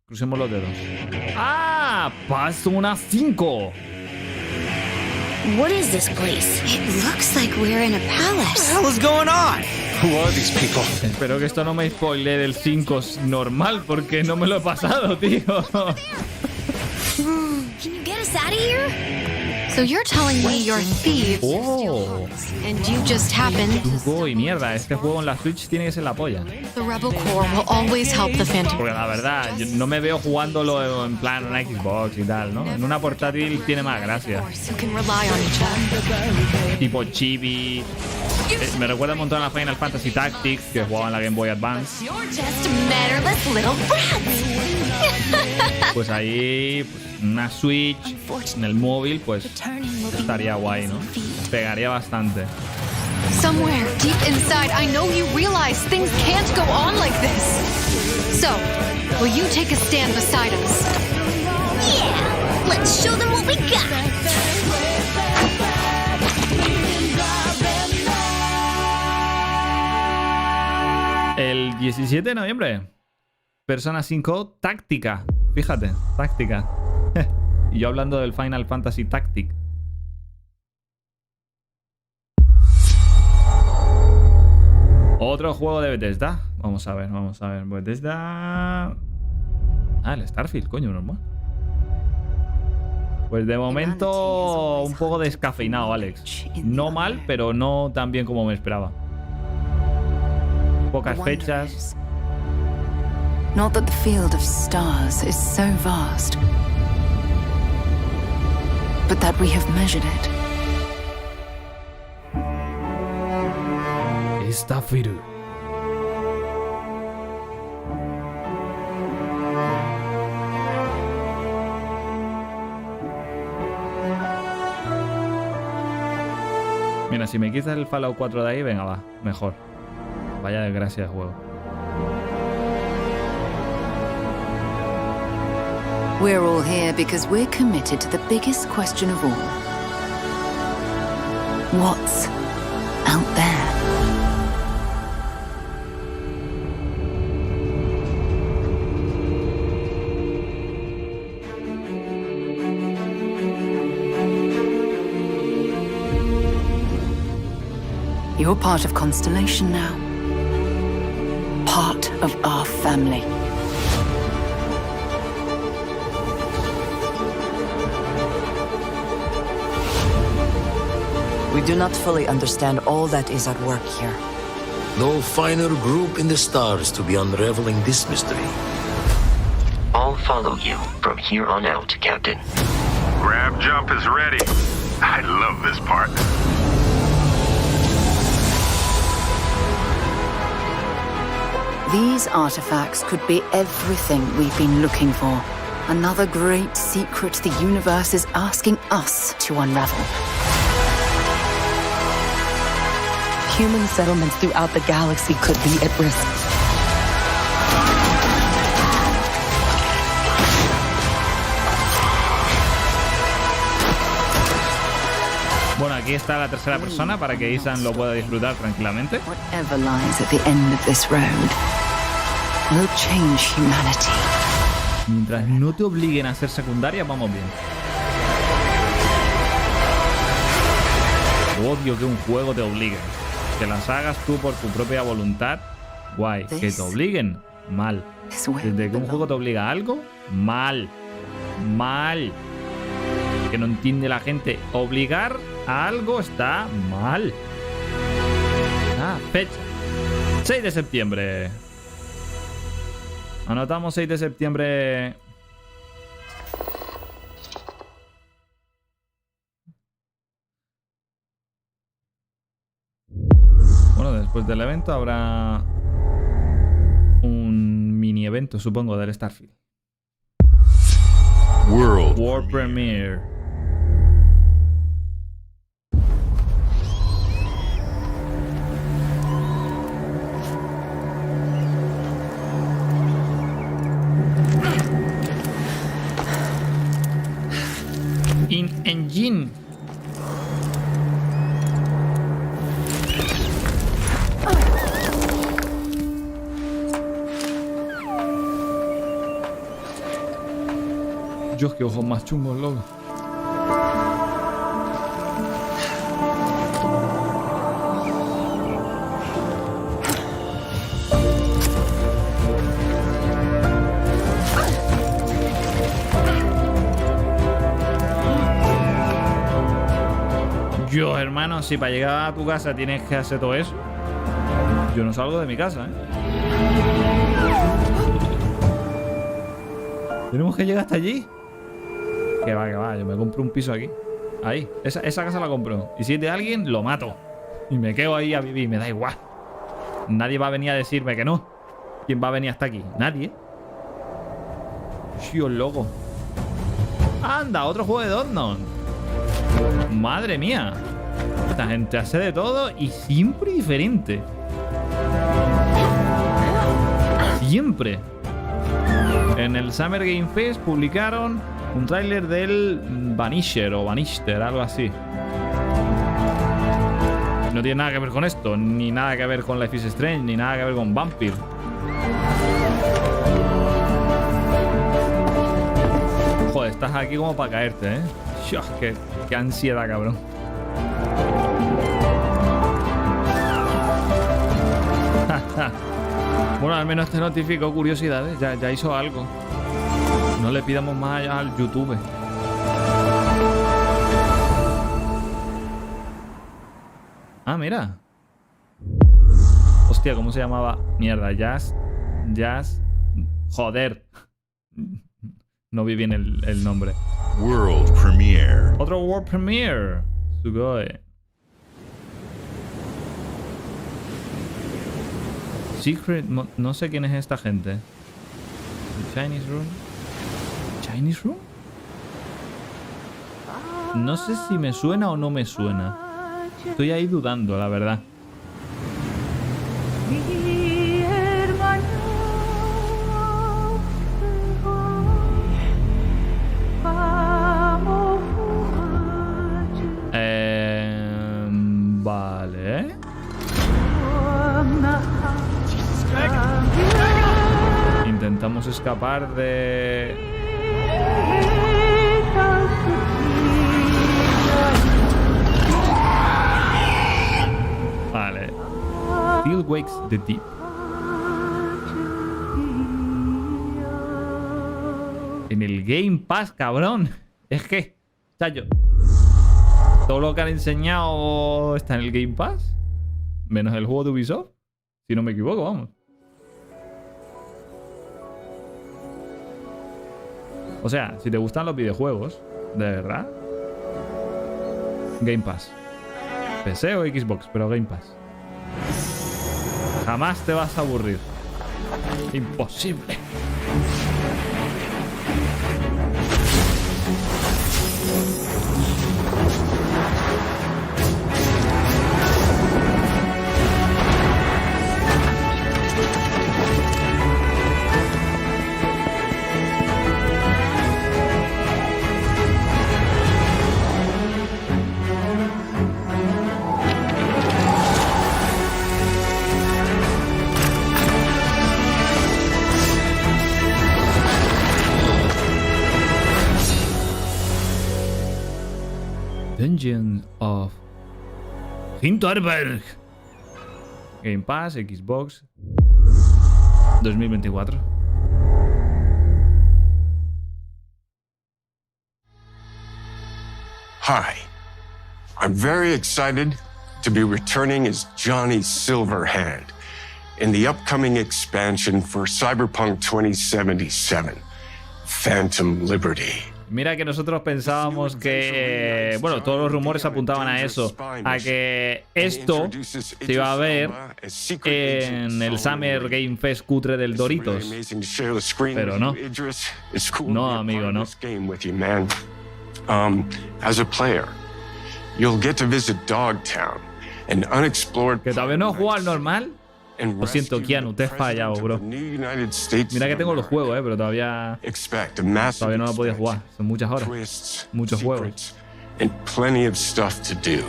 S1: Crucemos los dedos. ¡Ah! Paso una 5.
S13: What is this place? It looks like we're in a palace.
S9: What the hell is going on? Who are these people?
S1: Espero que esto no me spoile del 5 normal, porque no me lo he pasado, tío.
S13: Can you get us out of here? So you're telling me you're thieves and you just happened.
S1: Y mierda, este juego en la Switch tiene que ser la polla.
S13: The Rebel Corps will always help the Phantom.
S1: Porque la verdad, yo no me veo jugándolo en plan una Xbox y tal, ¿no? En una portátil tiene más gracia. Tipo chibi. Me recuerda un montón a la Final Fantasy Tactics que jugaba en la Game Boy Advance. Pues ahí, pues, una Switch en el móvil, pues estaría guay, ¿no? Pegaría bastante.
S13: Somewhere deep inside, I know you realize things can't go on like this. So, will you take a stand beside us? Yeah, let's show them what we got.
S1: El 17 de noviembre, Persona 5 Táctica. Fíjate, Táctica. Y yo hablando del Final Fantasy Tactic. Otro juego de Bethesda. Vamos a ver. Bethesda. Ah, el Starfield, coño, normal. Pues de momento un poco descafeinado, Alex. No mal, pero no tan bien como me esperaba. Pocas fechas.
S5: Not that the field of stars is so vast, but that we have measured it.
S1: Starfield. Mira, si me quitas el Fallout 4 de ahí, venga, va, mejor. Vaya desgracia de juego.
S5: We're all here because we're committed to the biggest question of all. What's out there? You're part of Constellation now. Part of our family.
S12: We do not fully understand all that is at work here.
S18: No finer group in the stars to be unraveling this mystery.
S19: I'll follow you from here on out, Captain.
S7: Grab jump is ready. I love this part.
S5: These artifacts could be everything we've been looking for. Another great secret the universe is asking us to unravel.
S12: Human settlements throughout the galaxy could be at risk.
S1: Bueno, aquí está la tercera persona para que Isan lo pueda disfrutar tranquilamente.
S5: Whatever lies at the end of this road, will change humanity.
S1: Mientras no te obliguen a ser secundaria, vamos bien. Odio que un juego te obligue. Que las hagas tú por tu propia voluntad, guay. Que te obliguen, mal. Desde que un juego te obliga a algo, mal. Mal. Que no entiende la gente. Obligar a algo está mal. Fecha. 6 de septiembre. Anotamos 6 de septiembre. Bueno, después del evento habrá un mini evento, supongo, del Starfield. World Premiere. In-engine. Dios, qué ojos más chungos, loco. Yo, hermano, si para llegar a tu casa tienes que hacer todo eso, yo no salgo de mi casa, ¿eh? Tenemos que llegar hasta allí. Que va, yo me compro un piso aquí. Ahí, esa casa la compro. Y si es de alguien, lo mato. Y me quedo ahí a vivir, me da igual. Nadie va a venir a decirme que no. ¿Quién va a venir hasta aquí? Nadie. Dios, loco. Anda, otro juego de Donde. Madre mía. Esta gente hace de todo y siempre diferente. Siempre. En el Summer Game Fest publicaron un tráiler del Vanisher o Vanister, algo así. No tiene nada que ver con esto, ni nada que ver con Life is Strange, ni nada que ver con Vampire. Joder, estás aquí como para caerte, ¿eh? Dios, qué ansiedad, cabrón. Bueno, al menos te notificó curiosidades. Ya hizo algo. No le pidamos más allá al YouTube. Ah, mira. Hostia, ¿cómo se llamaba? Mierda, Jazz. Joder. No vi bien el nombre.
S4: World Premiere.
S1: Otro World Premiere. Sugoi. Secret. No sé quién es esta gente. Chinese Room. ¿Chinese Room? No sé si me suena o no me suena. Estoy ahí dudando, la verdad. Vale. Intentamos escapar de... Vale. Still wakes the deep. En el Game Pass, cabrón. Es que, chacho, todo lo que han enseñado está en el Game Pass. Menos el juego de Ubisoft. Si no me equivoco, vamos. O sea, si te gustan los videojuegos, de verdad, Game Pass. PC o Xbox, pero Game Pass. Jamás te vas a aburrir. Imposible. Hinterberg. Game Pass, Xbox 2024.
S20: Hi. I'm very excited to be returning as Johnny Silverhand in the upcoming expansion for Cyberpunk 2077, Phantom Liberty.
S1: Mira que nosotros pensábamos que, bueno, todos los rumores apuntaban a eso, a que esto se iba a ver en el Summer Game Fest cutre del Doritos. Pero no. No, amigo, no.
S20: As a player, you'll get to visit Dogtown, an unexplored.
S1: Que todavía no he jugado al normal. Lo siento, Keanu, te he fallado, bro. Mira que tengo los juegos, pero todavía no lo podía jugar. Son muchas horas, muchos juegos.
S20: And plenty of stuff to do.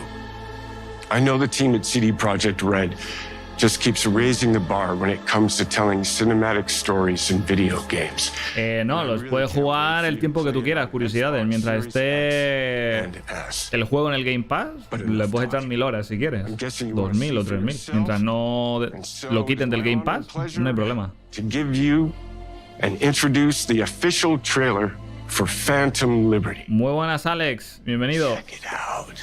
S20: I know the team at CD Projekt Red just keeps raising the bar when it comes to telling cinematic stories in video games.
S1: No, los puedes jugar el tiempo que tú quieras, curiosidades. Mientras esté el juego en el Game Pass, le puedes echar 1000 horas si quieres. 2000 o 3000. Mientras no lo quiten del Game Pass, no hay problema.
S20: To give you and introduce the official trailer for Phantom Liberty.
S1: Muy buenas, Alex. Bienvenido.
S20: Check it out.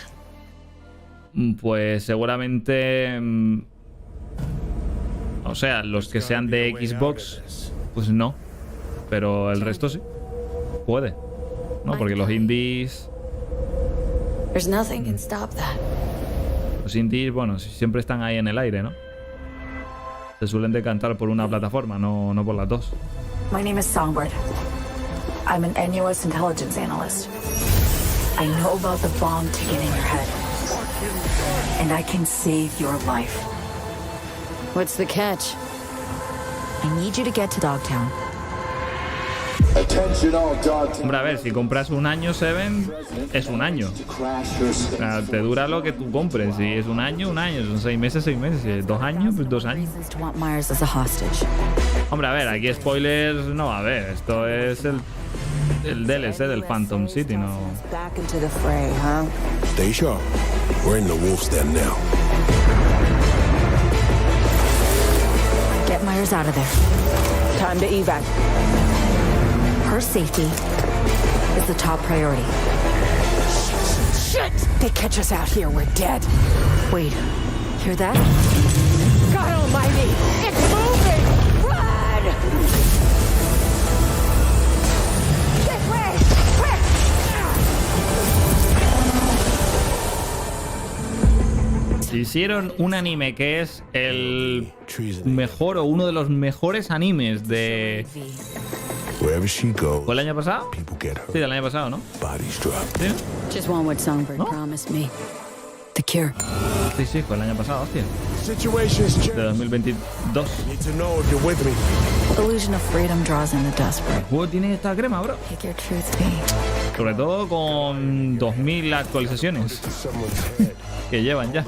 S1: Pues seguramente... O sea, los que sean de Xbox, pues no. Pero el resto sí. Puede. No, porque los indies... Los indies, bueno, siempre están ahí en el aire, ¿no? Se suelen decantar por una plataforma, no por las dos.
S21: My name is Songbird. I'm an NUS intelligence analyst. I know about the bomb ticket in your head. And I can save your life.
S5: What's the catch? I need you to get to Dogtown.
S1: Hombre, a ver, si compras un año, Seven, es un año. O sea, te dura lo que tú compres. Si es un año, un año. Son 6 meses, 6 meses. Si es 2 años, pues 2 años. Hombre, a ver, aquí spoilers no va a haber. Esto es el DLC del Phantom City, no.
S18: Stay sharp. We're in the wolf's den now.
S5: Get Myers out of there.
S21: Time to evac.
S5: Her safety is the top priority.
S21: Shit! They catch us out here, we're dead.
S5: Wait, hear that?
S21: God almighty! It's moving! Run! This way! Quick!
S1: Hicieron un anime que es el mejor o uno de los mejores animes de... ¿Fue el año pasado? Sí, del año pasado, ¿no? ¿Sí?
S5: Just want what Songbird promised me. The cure.
S1: Sí, fue el año pasado, hostia. De 2022.
S5: Illusion of freedom draws in the desperate.
S1: El juego tiene esta crema, bro.
S5: Pick your truth, be.
S1: Sobre todo con 2000 actualizaciones que llevan ya.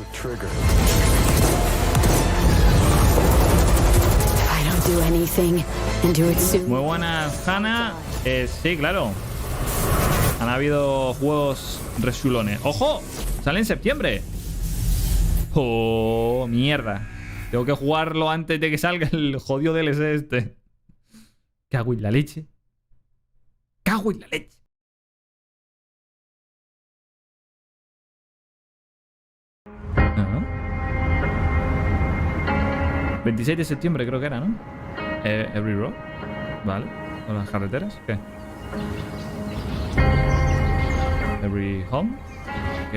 S5: Do anything and do it soon.
S1: Muy buenas, Hanna. Sí, claro. Han habido juegos resulones. ¡Ojo! Sale en septiembre. ¡Oh, mierda! Tengo que jugarlo antes de que salga el jodido DLC este. Cago en la leche. Cago en la leche. ¿No? 26 de septiembre creo que era, ¿no? Every Road. Vale. ¿Con las carreteras? ¿Qué? Every Home. Ok.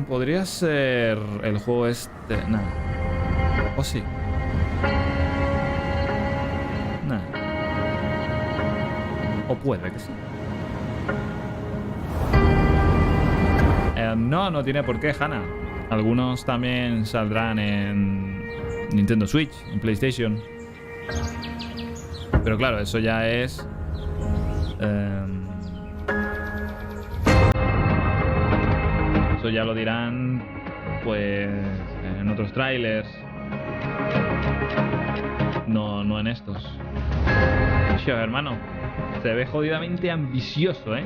S1: Podría ser el juego este. No. ¿O sí? No. O puede que sí. No tiene por qué, Hanna. Algunos también saldrán en Nintendo Switch, en PlayStation. Pero claro, eso ya es... eso ya lo dirán, pues, en otros trailers. No en estos. Tío, hermano. Se ve jodidamente ambicioso, ¿eh?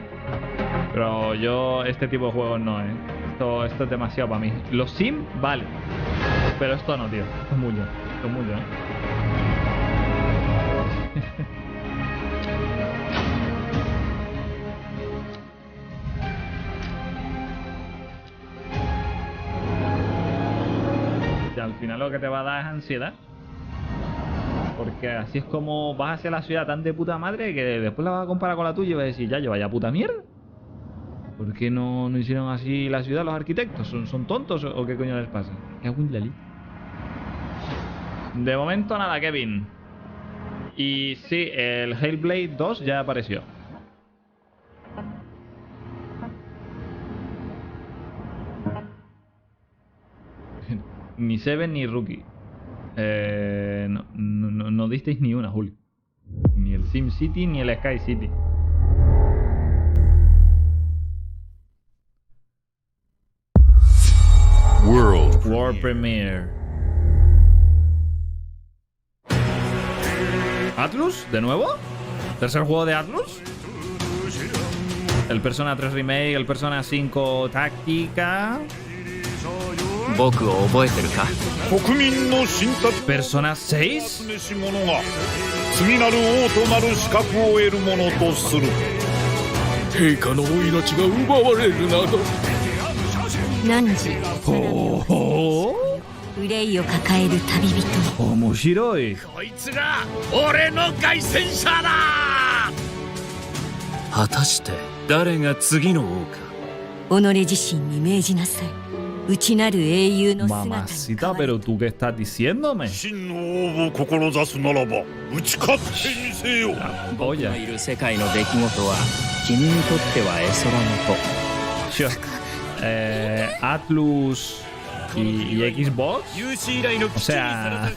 S1: Pero yo este tipo de juegos no, Esto es demasiado para mí. Los sim, vale. Pero esto no, tío. Esto es mucho. Esto es mucho, Y al final lo que te va a dar es ansiedad. Porque así es como vas hacia la ciudad tan de puta madre que después la vas a comparar con la tuya y vas a decir, ya, vaya puta mierda. ¿Por qué no hicieron así la ciudad los arquitectos? ¿Son tontos o qué coño les pasa? ¿Qué hago en la lista? De momento nada, Kevin. Y sí, el HELLBLADE 2 ya apareció. Ni Seven ni Rookie. No disteis ni una, Julio. Ni el Sim City ni el Sky City. World Premiere. ¿Atlus? ¿De nuevo? ¿Tercer juego de Atlus? El Persona 3 Remake, el Persona 5 Táctica. ¿Persona 6? ¡Omoshiroi!
S18: 果たして誰が次の王か。己自身に命じなさい。内なる英雄の姿に。
S1: Mamacita, pero tú qué estás diciéndome.
S8: 真の王を志すならば打ち勝ってみせよ。
S18: 僕のいる世界の出来事は君にとっては絵空の子。
S1: Atlus y Xbox. O sea,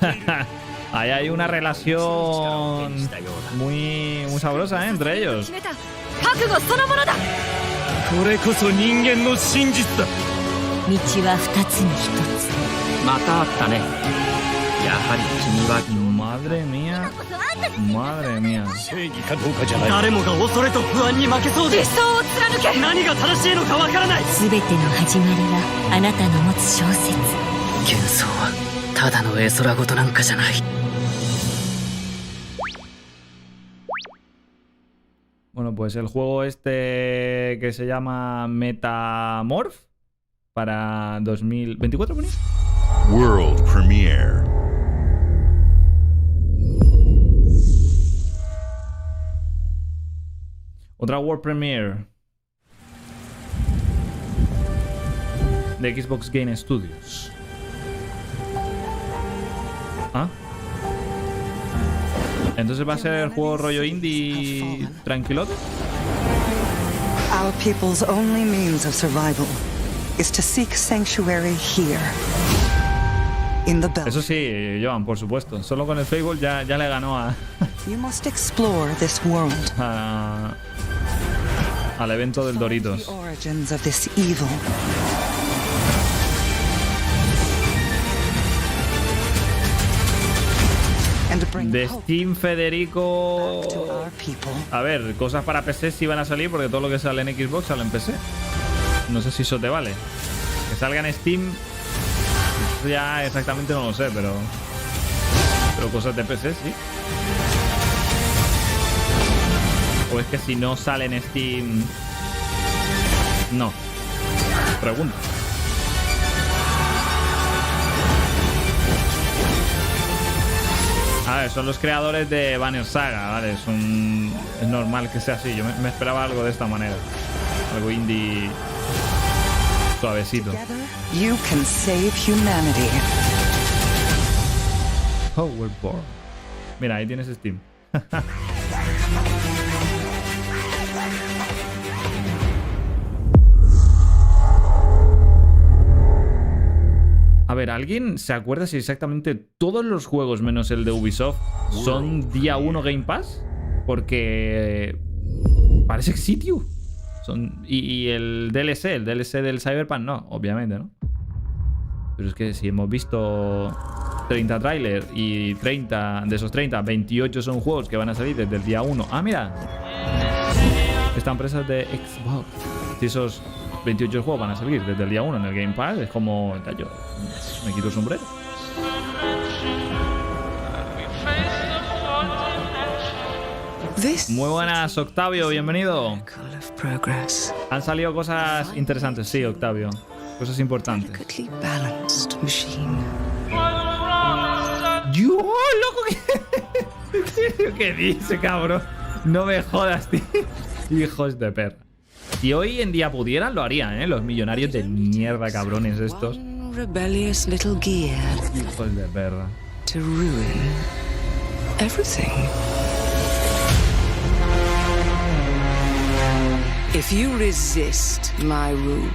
S1: ahí hay una relación muy sabrosa, entre ellos.
S18: 覚悟そのものだ。これこそ人間の真実だ。道は二つに一つ。またあったね。やはり君は。
S1: Madre mía. Madre mía.
S18: 正義かどうかじゃない。誰もが恐れと不安に負けそうで。理想を貫け。何が正しいのかわからない。すべての始まりはあなたの持つ小説。幻想はただの絵空事なんかじゃない。
S1: Bueno, pues el juego este que se llama Metamorph para 2024, ¿ponía?
S4: World Premiere.
S1: Otra World Premiere de Xbox Game Studios. ¿Ah? Entonces va a ser el juego rollo indie tranquilote.
S2: Our people's only means of survival is to seek sanctuary here. In the belt.
S1: Eso sí, Joan, por supuesto. Solo con el Fable ya le ganó a
S2: You must explore this world.
S1: Al evento del Doritos.
S2: The origins of this evil.
S1: De Steam, Federico. A ver, cosas para PC sí van a salir porque todo lo que sale en Xbox sale en PC. No sé si eso te vale. Que salga en Steam ya exactamente no lo sé, pero cosas de PC sí. O es que si no sale en Steam no. Pregunta. A ver, son los creadores de Banner Saga, ¿vale? Es normal que sea así. Yo me esperaba algo de esta manera. Algo indie suavecito.
S2: You can save humanity.
S1: Overboard. Mira, ahí tienes Steam. A ver, ¿alguien se acuerda si exactamente todos los juegos menos el de Ubisoft son día 1 Game Pass? Porque parece que sí, tío. Y el DLC del Cyberpunk no, obviamente, ¿no? Pero es que si hemos visto 30 trailers y 30 de esos 30, 28 son juegos que van a salir desde el día 1. Ah, mira. Esta empresa es de Xbox. precisos 28 juegos van a salir desde el día 1 en el Game Pass. Es como, yo me quito el sombrero. Muy buenas, Octavio, bienvenido. Han salido cosas interesantes, sí, Octavio. Cosas importantes. ¡Yo, loco! ¿Qué dice, cabrón? No me jodas, tío. Hijos de perra. Si hoy en día pudieran, lo harían, ¿eh? Los millonarios de mierda, cabrones estos. Hijos de perra.
S18: If you resist my rule.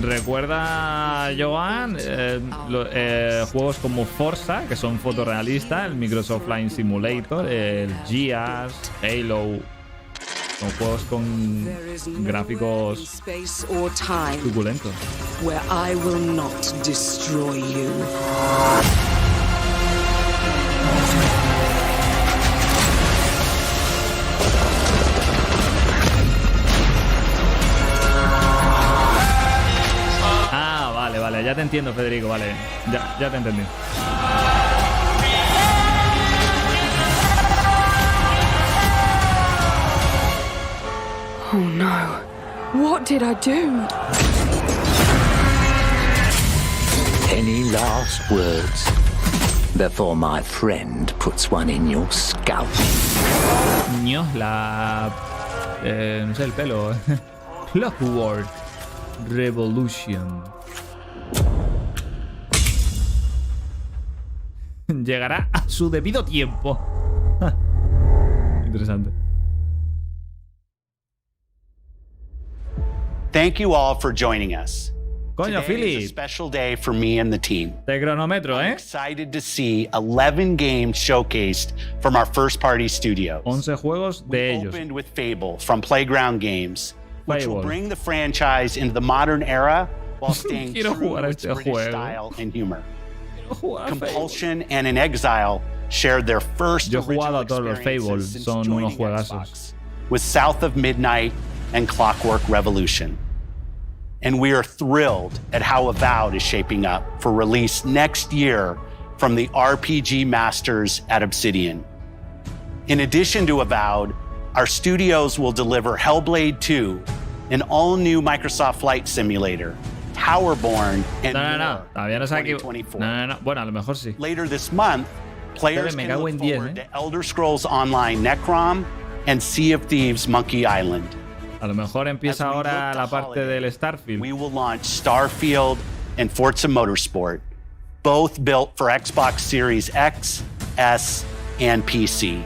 S1: Recuerda, Joan, juegos como Forza, que son fotorrealistas, el Microsoft Flight Simulator, el Gears, Halo. Son juegos con gráficos suculentos.
S18: Where I will not destroy you.
S1: Vale, ya te entiendo, Federico, vale. Ya te entendí.
S18: Oh no. What did I do?
S6: Any last words before my friend puts one in your scalp?
S1: No sé, el pelo. Clockwork Revolution. Llegará a su debido tiempo. Interesante.
S22: Thank you all for joining us.
S1: Coño,
S22: Today is a special day for me and the team.
S1: De cronómetro,
S22: I'm excited to see 11 games showcased from our first-party studios.
S1: 11 juegos de ellos.
S22: We opened with Fable from Playground Games, which will
S1: Fable.
S22: bring the franchise into the modern era while staying
S1: Quiero
S22: true
S1: jugar
S22: to
S1: a
S22: its
S1: este
S22: British
S1: juego.
S22: style and humor.
S1: Compulsion
S22: and In Exile shared their first
S1: Yo he jugado a todos los Fable,
S22: since
S1: son
S22: joining
S1: unos juegazos.
S22: Xbox, with South of Midnight and Clockwork Revolution. And we are thrilled at how Avowed is shaping up for release next year from the RPG masters at Obsidian. In addition to Avowed, our studios will deliver HELLBLADE 2, an all-new Microsoft flight simulator, Towerborn, and
S1: No. Todavía no se ha equivocado. No. Bueno, a lo mejor sí.
S22: Later this month, players
S1: me
S22: can
S1: cago
S22: look
S1: en 10,
S22: forward to Elder Scrolls Online Necrom and Sea of Thieves Monkey Island.
S1: A lo mejor empieza ahora la parte del Starfield.
S22: We will launch Starfield and Forza Motorsport, both built for Xbox Series X, S, and PC.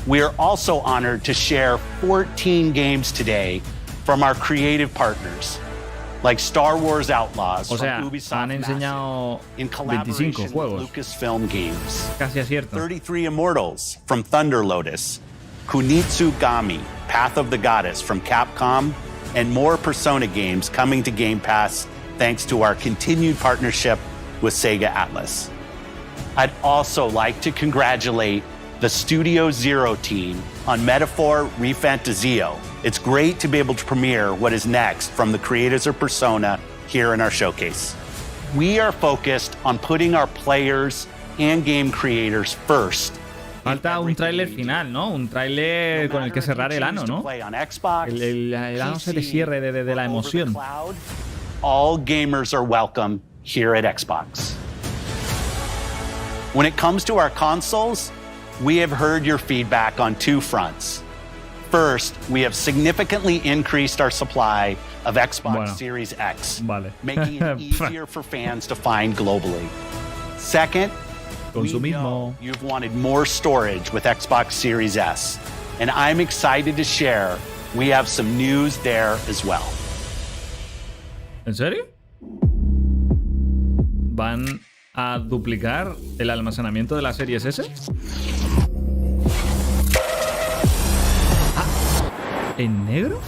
S22: We are also honored to share 14 games today from our creative partners, like Star Wars Outlaws
S1: O sea,
S22: from Ubisoft
S1: han enseñado
S22: in
S1: 25
S22: collaboration
S1: juegos.
S22: with Lucasfilm Games.
S1: Casi acierto.
S22: 33 Immortals from Thunder Lotus, Kunitsugami, Path of the Goddess from Capcom, and more Persona games coming to Game Pass thanks to our continued partnership with Sega Atlas. I'd also like to congratulate the Studio Zero team on Metaphor Refantasio. It's great to be able to premiere what is next from the creators of Persona here in our showcase. We are focused on putting our players and game creators first.
S1: Falta un tráiler final, ¿no? Un tráiler con el que cerrar el ano, ¿no? El ano se te cierre de la emoción.
S22: All gamers are welcome here at Xbox. When it comes to our consoles, we have heard your feedback on two fronts. First, we have significantly increased our supply of Xbox Series X, making it easier for fans to find globally. Second, we know you've wanted more storage with Xbox Series S, and I'm excited to share we have some news there as well.
S1: ¿En serio? ¿Van a duplicar el almacenamiento de la Series S? ¿En negro?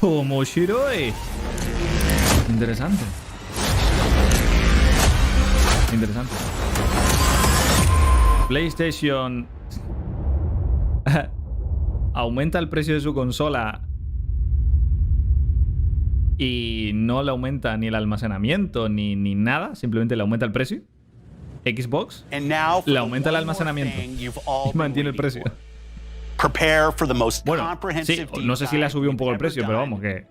S1: Moshiroi. Interesante. Interesante. PlayStation aumenta el precio de su consola y no le aumenta ni el almacenamiento ni nada, simplemente le aumenta el precio. Xbox le aumenta el almacenamiento y mantiene el precio. Bueno, sí, no sé si le ha subido un poco el precio, pero vamos, que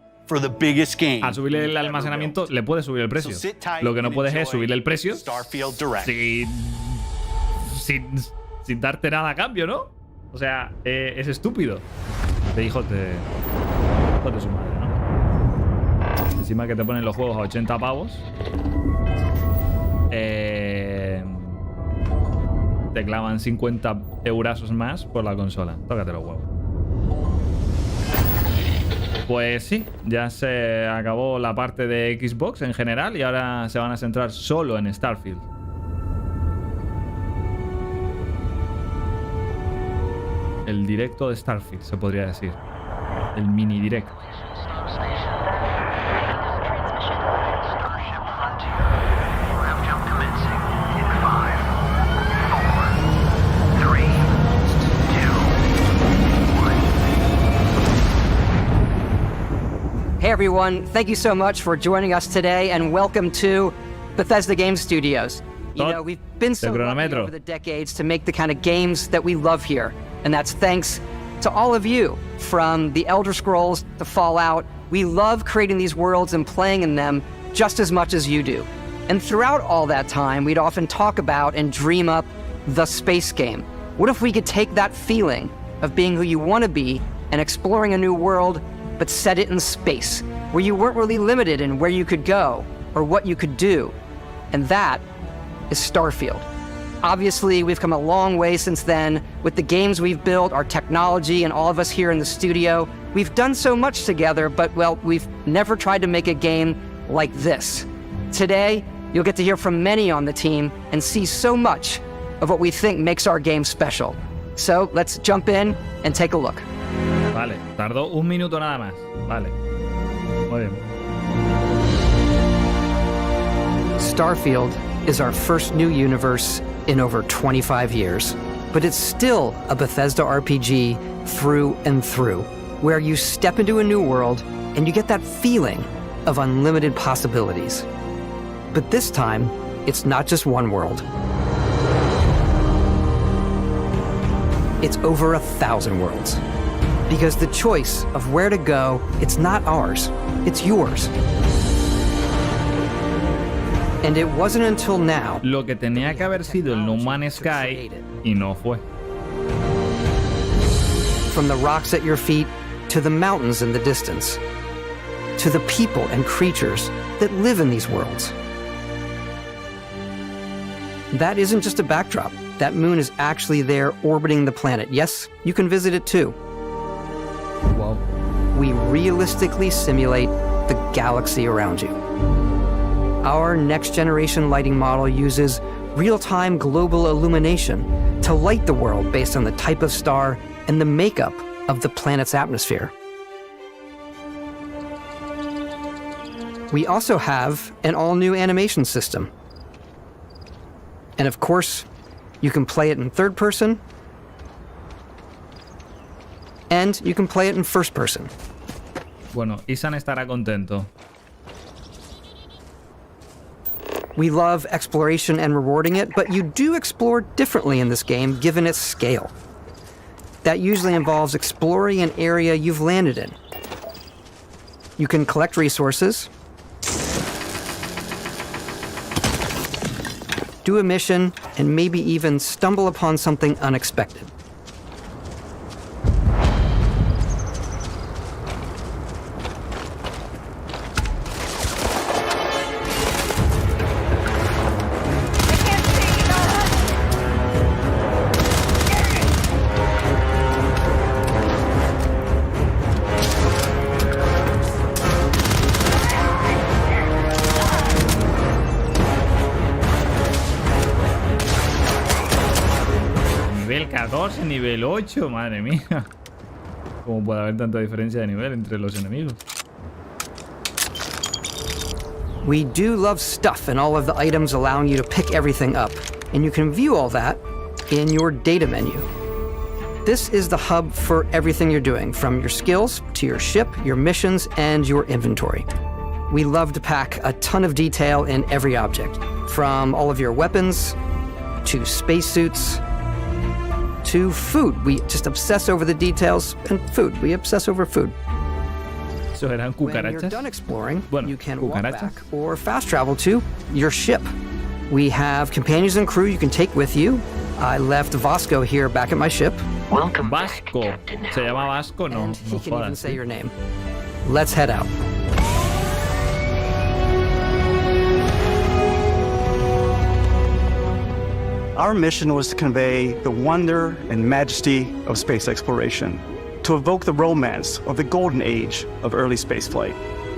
S1: al subirle el almacenamiento le puedes subir el precio. Lo que no puedes es subirle el precio sin darte nada a cambio, ¿no? O sea, es estúpido. De hijo de su madre, ¿no? Encima que te ponen los juegos a 80 pavos. Te clavan 50 eurazos más por la consola. Tócate los huevos. Pues sí, ya se acabó la parte de Xbox en general y ahora se van a centrar solo en Starfield. El directo de Starfield, se podría decir. El mini directo.
S3: Hey everyone, thank you so much for joining us today and welcome to Bethesda Game Studios. You know, we've been so lucky over the decades to make the kind of games that we love here. And that's thanks to all of you, from the Elder Scrolls to Fallout. We love creating these worlds and playing in them just as much as you do. And throughout all that time, we'd often talk about and dream up the space game. What if we could take that feeling of being who you want to be and exploring a new world, but set it in space, where you weren't really limited in where you could go or what you could do? And that is Starfield. Obviously, we've come a long way since then with the games we've built, our technology, and all of us here in the studio. We've done so much together, but, well, we've never tried to make a game like this. Today, you'll get to hear from many on the team and see so much of what we think makes our game special. So, let's jump in and take a look.
S1: Vale, tardó un minuto nada más. Vale. Muy bien.
S3: Starfield is our first new universe in over 25 years. But it's still a Bethesda RPG through and through, where you step into a new world and you get that feeling of unlimited possibilities. But this time, it's not just one world. It's over 1,000 worlds. Because the choice of where to go, it's not ours, it's yours. And it wasn't until now.
S1: Lo que tenía que haber sido el No Man's Sky y no fue.
S3: From the rocks at your feet to the mountains in the distance, to the people and creatures that live in these worlds. That isn't just a backdrop. That moon is actually there orbiting the planet. Yes, you can visit it too.
S1: Wow.
S3: We realistically simulate the galaxy around you. Our next-generation lighting model uses real-time global illumination to light the world based on the type of star and the makeup of the planet's atmosphere. We also have an all-new animation system. And of course, you can play it in third person, and you can play it in first person.
S1: Bueno, Isan estará contento.
S3: We love exploration and rewarding it, but you do explore differently in this game given its scale. That usually involves exploring an area you've landed in. You can collect resources, do a mission, and maybe even stumble upon something unexpected.
S1: Nivel 14, nivel 8, madre mía. ¿Cómo puede haber tanta diferencia de nivel entre los enemigos?
S3: We do love stuff and all of the items allowing you to pick everything up, and you can view all that in your data menu. This is the hub for everything you're doing, from your skills to your ship, your missions, and your inventory. We love to pack a ton of detail in every object, from all of your weapons to spacesuits to food. We just obsess over the details, and food. We obsess over food.
S1: ¿Eso eran cucarachas?
S3: When you're done exploring,
S1: bueno,
S3: you can walk back or fast travel to your ship. We have companions and crew you can take with you. I left Vasco here back at my ship.
S19: Welcome
S1: Vasco.
S19: back, Captain.
S1: ¿Se llama Vasco? No,
S3: And he
S1: no
S3: can even
S1: jodas.
S3: say your name. Let's head out.
S10: Our mission was to convey the wonder and majesty of space exploration, to evoke the romance of the golden age of early spaceflight.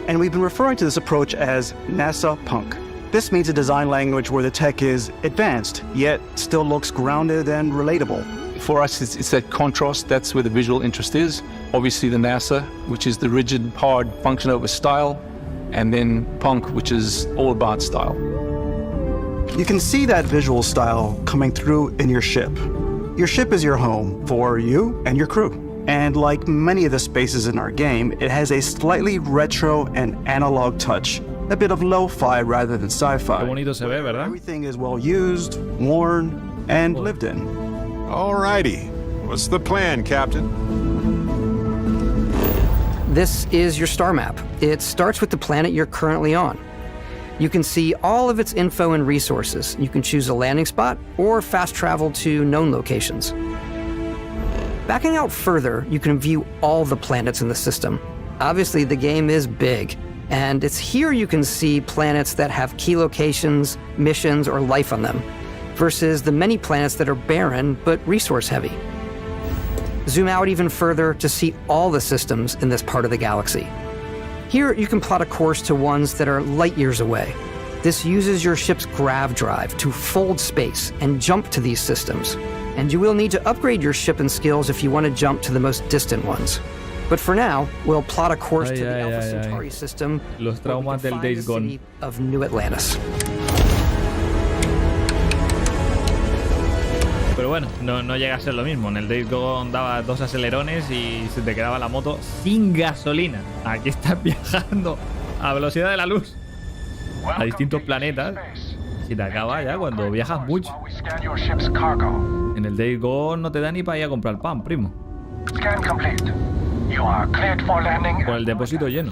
S10: And we've been referring to this approach as NASA Punk. This means a design language where the tech is advanced, yet still looks grounded and relatable.
S11: For us, it's that contrast. That's where the visual interest is. Obviously the NASA, which is the rigid, hard function over style, and then Punk, which is all about style.
S10: You can see that visual style coming through in your ship. Your ship is your home for you and your crew. And like many of the spaces in our game, it has a slightly retro and analog touch, a bit of lo-fi rather than sci-fi.
S1: Qué bonito se ve, ¿verdad?
S10: Everything is well used, worn, and lived in.
S17: Alrighty. What's the plan, Captain?
S3: This is your star map. It starts with the planet you're currently on. You can see all of its info and resources. You can choose a landing spot or fast travel to known locations. Backing out further, you can view all the planets in the system. Obviously, the game is big, and it's here you can see planets that have key locations, missions, or life on them, versus the many planets that are barren but resource-heavy. Zoom out even further to see all the systems in this part of the galaxy. Here, you can plot a course to ones that are light years away. This uses your ship's grav drive to fold space and jump to these systems. And you will need to upgrade your ship and skills if you want to jump to the most distant ones. But for now, we'll plot a course to the Alpha Centauri system,
S1: Los traumas del Days Gone.
S3: city of New Atlantis.
S1: Pero bueno, no llega a ser lo mismo. En el Days Gone daba 2 acelerones y se te quedaba la moto sin gasolina. Aquí estás viajando a velocidad de la luz a distintos planetas. Si te acaba ya cuando viajas mucho. En el Days Gone no te da ni para ir a comprar pan, primo. Con el depósito lleno.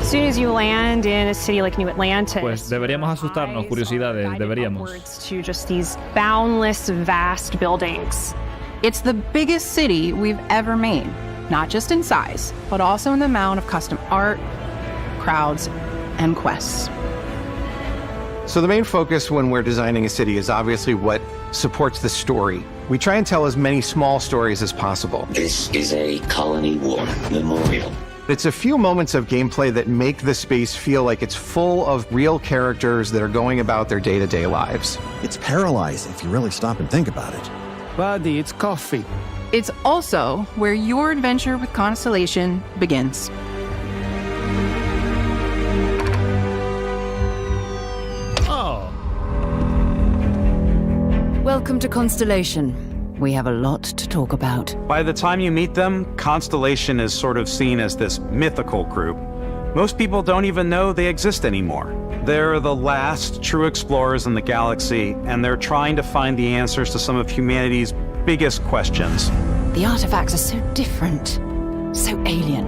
S23: As soon as you land in a city like New Atlantis,
S1: pues deberíamos asustarnos, curiosidades, deberíamos.
S23: To just these boundless, vast buildings.
S24: It's the biggest city we've ever made, not just in size, but also in the amount of custom art, crowds, and quests.
S25: So the main focus when we're designing a city is obviously what supports the story. We try and tell as many small stories as possible.
S6: This is a Colony War memorial.
S25: It's a few moments of gameplay that make the space feel like it's full of real characters that are going about their day-to-day lives.
S26: It's paralyzing if you really stop and think about it.
S10: Buddy, it's coffee.
S24: It's also where your adventure with Constellation begins.
S1: Oh.
S5: Welcome to Constellation. We have a lot to talk about.
S10: By the time you meet them, Constellation is sort of seen as this mythical group. Most people don't even know they exist anymore. They're the last true explorers in the galaxy, and they're trying to find the answers to some of humanity's biggest questions.
S5: The artifacts are so different, so alien,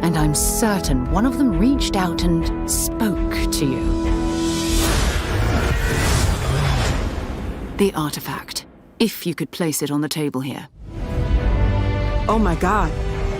S5: and I'm certain one of them reached out and spoke to you. The artifact. If you could place it on the table here.
S27: Oh my god.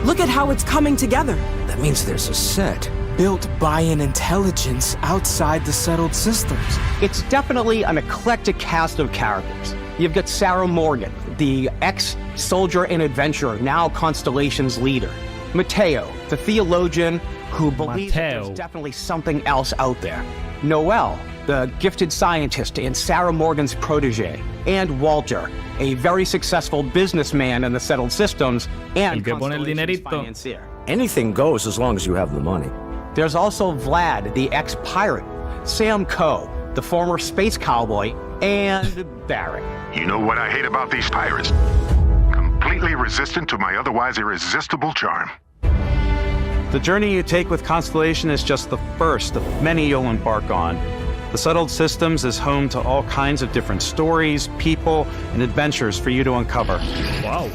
S27: Look at how it's coming together.
S28: That means there's a set built by an intelligence outside the settled systems.
S29: It's definitely an eclectic cast of characters. You've got Sarah Morgan, the ex-soldier and adventurer, now Constellation's leader. Mateo, the theologian who believes that there's definitely something else out there. Noel, the gifted scientist and Sarah Morgan's protege, and Walter, a very successful businessman in the settled systems and Constellation's financier.
S7: Anything goes as long as you have the money.
S29: There's also Vlad, the ex-pirate, Sam Coe, the former space cowboy, and Barrett.
S9: You know what I hate about these pirates? Completely resistant to my otherwise irresistible charm.
S10: The journey you take with Constellation is just the first of many you'll embark on. The Settled Systems is home to all kinds of different stories, people, and adventures for you to uncover.
S1: Wow.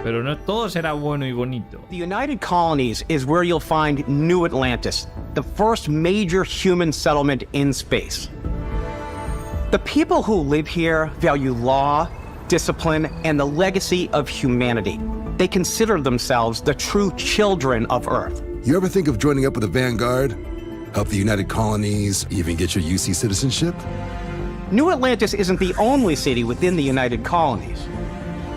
S1: Pero no todo será bueno y bonito.
S29: The United Colonies is where you'll find New Atlantis, the first major human settlement in space. The people who live here value law, discipline, and the legacy of humanity. They consider themselves the true children of Earth.
S12: You ever think of joining up with the Vanguard? Help the United Colonies, even get your UC citizenship?
S29: New Atlantis isn't the only city within the United Colonies.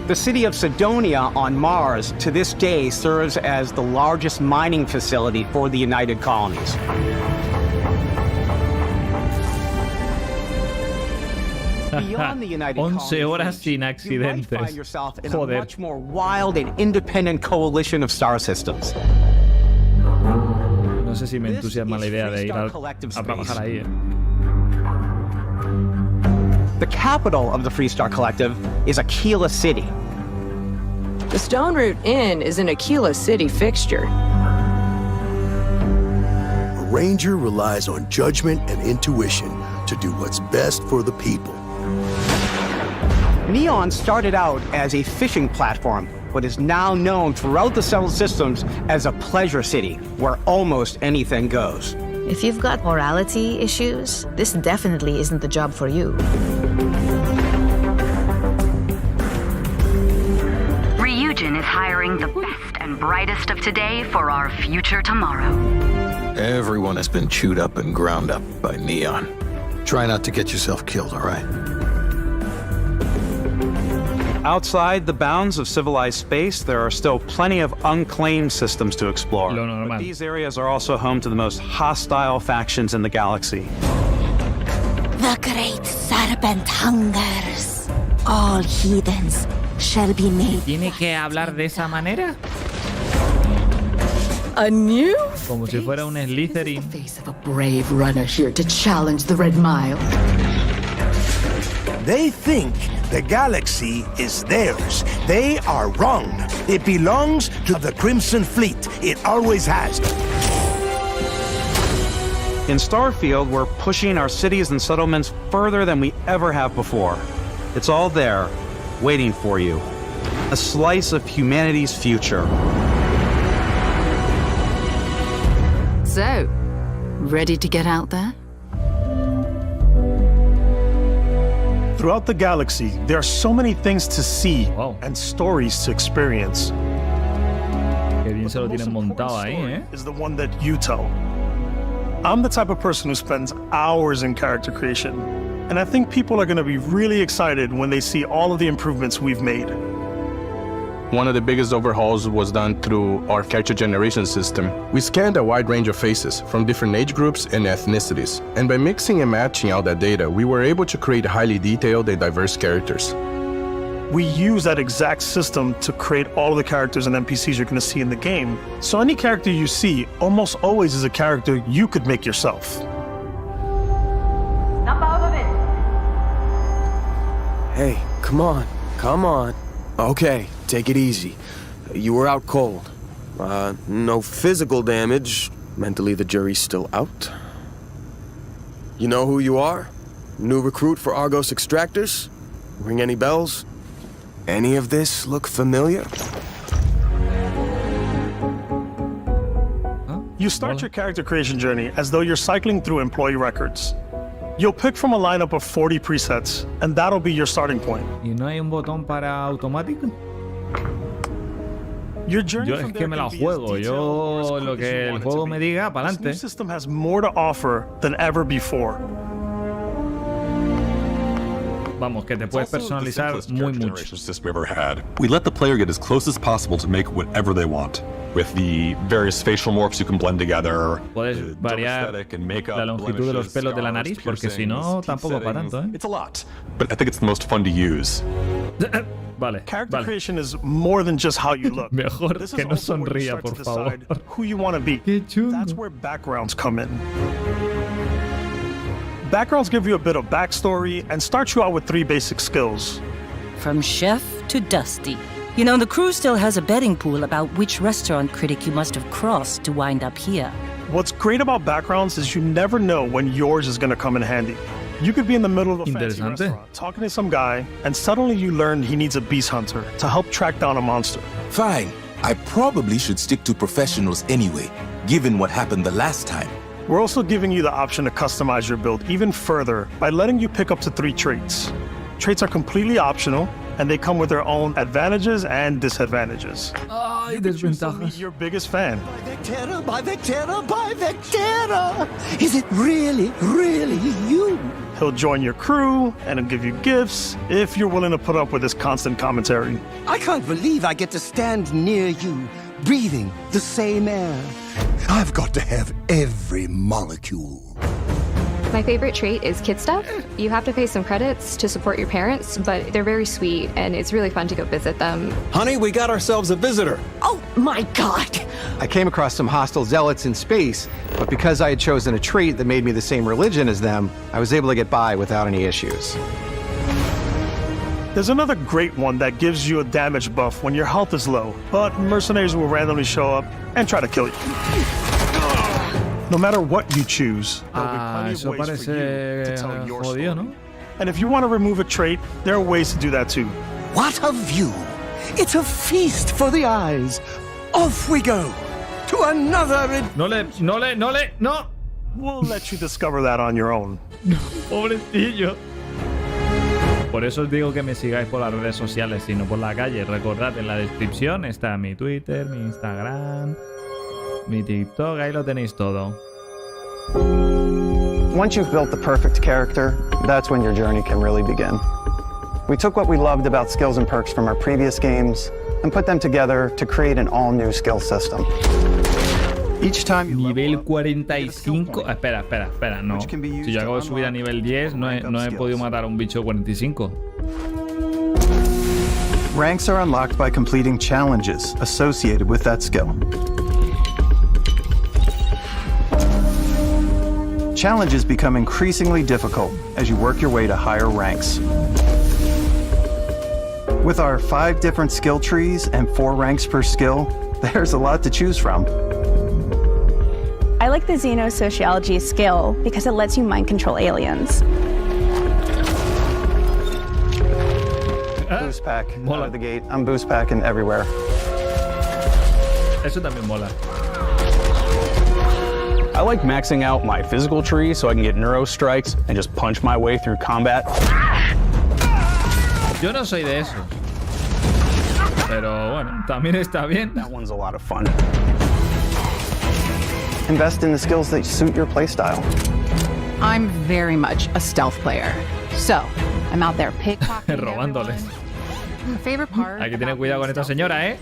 S29: The city of Cydonia on Mars to this day serves as the largest mining facility for the United Colonies. Beyond the United
S1: 11 horas sin accidentes.
S29: You might find yourself in a
S1: Joder.
S29: much more wild and independent coalition of star systems.
S1: No sé si me entusiasma la idea de ir a trabajar ahí.
S29: The capital of the Freestar Collective is Aquila City.
S13: The Stone Root Inn is an Aquila City fixture.
S14: A ranger relies on judgment and intuition to do what's best for the people.
S29: Neon started out as a fishing platform, but is now known throughout the Settled Systems as a pleasure city where almost anything goes.
S15: If you've got morality issues, this definitely isn't the job for you.
S16: Reaccion is hiring the best and brightest of today for our future tomorrow.
S20: Everyone has been chewed up and ground up by Neon. Try not to get yourself killed, all right?
S10: Outside the bounds of civilized space, there are still plenty of unclaimed systems to explore. But these areas are also home to the most hostile factions in the galaxy.
S15: The great serpent hungers. All heathens shall be made.
S1: ¿Tiene que hablar de esa manera?
S13: A new
S1: Como si fuera un Slytherin.
S15: face of a brave runner here to challenge the Red Mile.
S8: They think the galaxy is theirs. They are wrong. It belongs to the Crimson Fleet. It always has.
S10: In Starfield, we're pushing our cities and settlements further than we ever have before. It's all there, waiting for you. A slice of humanity's future.
S5: So, ready to get out there?
S21: Throughout the galaxy, there are so many things to see and stories to experience.
S1: Qué bien se lo tienen montado ahí, ¿eh?
S21: Is the one that you tell. I'm the type of person who spends hours in character creation, and I think people are going to be really excited when they see all of the improvements we've made.
S11: One of the biggest overhauls was done through our character generation system. We scanned a wide range of faces from different age groups and ethnicities, and by mixing and matching out that data, we were able to create highly detailed and diverse characters.
S21: We use that exact system to create all of the characters and NPCs you're going to see in the game. So any character you see almost always is a character you could make yourself.
S28: Hey, come on, come on. Okay, take it easy. You were out cold. No physical damage. Mentally, the jury's still out. You know who you are? New recruit for Argos Extractors? Ring any bells? Any of this look familiar?
S21: You start your character creation journey as though you're cycling through employee records. You'll pick from a lineup of 40 presets, and that'll be your starting point.
S1: ¿Y no hay un botón para automático?
S21: Your journey
S1: Yo es que me la juego. Yo lo que el juego me diga, para
S21: This new
S1: adelante.
S21: system has more to offer than ever before.
S1: vamos, que te puedes personalizar muy mucho.
S2: System ever had. We let the player get as close as possible to make whatever they want. With the various facial morphs you can blend together.
S1: Puedes variar la longitud de los pelos de la nariz, porque si no, tampoco para tanto, ¿eh?
S2: It's a lot, but I think it's the most fun to use.
S1: Vale.
S21: Character creation is more than just how you look.
S1: Mejor que no sonría, por favor.
S21: Who you want to be. That's where backgrounds come in. Backgrounds give you a bit of backstory and start you out with 3 basic skills.
S3: From chef to dusty. You know, the crew still has a betting pool about which restaurant critic you must have crossed to wind up here.
S21: What's great about backgrounds is you never know when yours is going to come in handy. You could be in the middle of a fancy restaurant talking to some guy, and suddenly you learn he needs a beast hunter to help track down a monster.
S4: Fine. I probably should stick to professionals anyway, given what happened the last time.
S21: We're also giving you the option to customize your build even further by letting you pick up to 3 traits. Traits are completely optional, and they come with their own advantages and disadvantages.
S1: Ay, desventajas.
S21: Your biggest fan.
S14: By Vectera! Is it really, really you?
S21: He'll join your crew, and he'll give you gifts if you're willing to put up with his constant commentary.
S14: I can't believe I get to stand near you, breathing the same air. I've got to have every molecule.
S6: My favorite trait is kid stuff. You have to pay some credits to support your parents, but they're very sweet, and it's really fun to go visit them.
S28: Honey, we got ourselves a visitor.
S14: Oh my God!
S29: I came across some hostile zealots in space, but because I had chosen a trait that made me the same religion as them, I was able to get by without any issues.
S21: There's another great one that gives you a damage buff when your health is low, but mercenaries will randomly show up and try to kill you. No matter what you choose, there'll be plenty of ways for you to tell your story.
S1: ¿no?
S21: And if you want to remove a trait, there are ways to do that too.
S14: What a view! It's a feast for the eyes. Off we go to another.
S1: No.
S21: We'll let you discover that on your own.
S1: Pobrecillo. Por eso os digo que me sigáis por las redes sociales, sino por la calle. Recordad, en la descripción está mi Twitter, mi Instagram, mi TikTok, ahí lo tenéis todo.
S29: Once you've built the perfect character, that's when your journey can really begin. We took what we loved about skills and perks from our previous games and put them together to create an all-new skill system. Each time you
S1: nivel 45. Espera, no. Si yo acabo de subir a nivel 10, no he podido matar a un bicho 45.
S10: Ranks are unlocked by completing challenges associated with that skill. Challenges become increasingly difficult as you work your way to higher ranks. With our 5 different skill trees and 4 ranks per skill, there's a lot to choose from.
S17: I like the xenosociology skill because it lets you mind control aliens.
S29: Boost pack out of the gate. I'm boost packing everywhere.
S1: Eso también mola.
S18: I like maxing out my physical tree so I can get neuro strikes and just punch my way through combat.
S1: Yo no soy de eso. Pero bueno, también está bien.
S18: That one's a lot of fun.
S29: Invest in the skills that suit your playstyle.
S24: I'm very much a stealth player. So, I'm out there pickpocketing
S1: robándoles.
S24: My favorite part.
S1: Hay que tener cuidado con esta señora, ¿eh?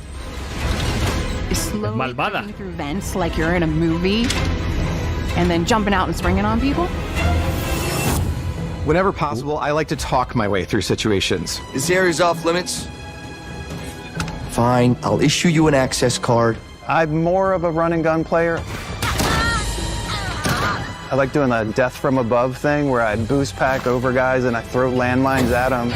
S24: Es
S1: malvada.
S24: Through vents like you're in a movie and then jumping out and springing on people.
S29: Whenever possible, I like to talk my way through situations.
S14: This area's off limits. Fine, I'll issue you an access card.
S29: I'm more of a run and gun player. I like doing the death from above thing where I boost pack over guys and I throw landmines at them.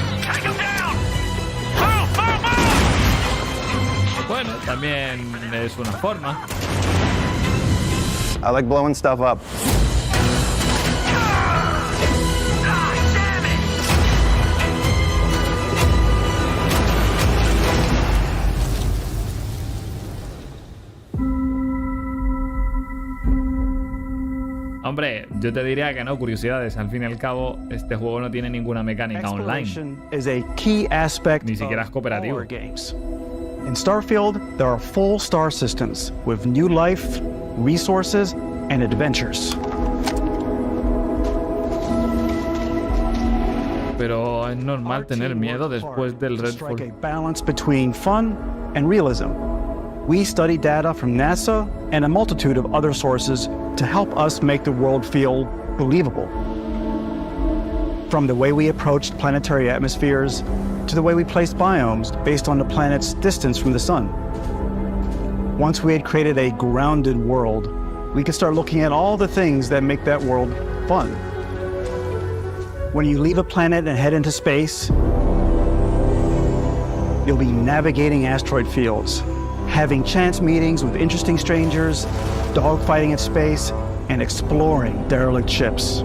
S1: Bueno, también es una forma.
S29: I like blowing stuff up.
S1: Hombre, yo te diría que no, curiosidades. Al fin y al cabo, este juego no tiene ninguna mecánica online.
S10: Is a key aspect
S1: Ni siquiera es cooperativo.
S10: In Starfield, there are full star systems with new life, resources, and adventures.
S1: pero es normal tener miedo después del Redfall.
S10: A balance between fun and realism. We study data from NASA and a multitude of other sources to help us make the world feel believable. From the way we approached planetary atmospheres to the way we placed biomes based on the planet's distance from the sun. Once we had created a grounded world, we could start looking at all the things that make that world fun. When you leave a planet and head into space, you'll be navigating asteroid fields, having chance meetings with interesting strangers, dogfighting in space, and exploring derelict ships.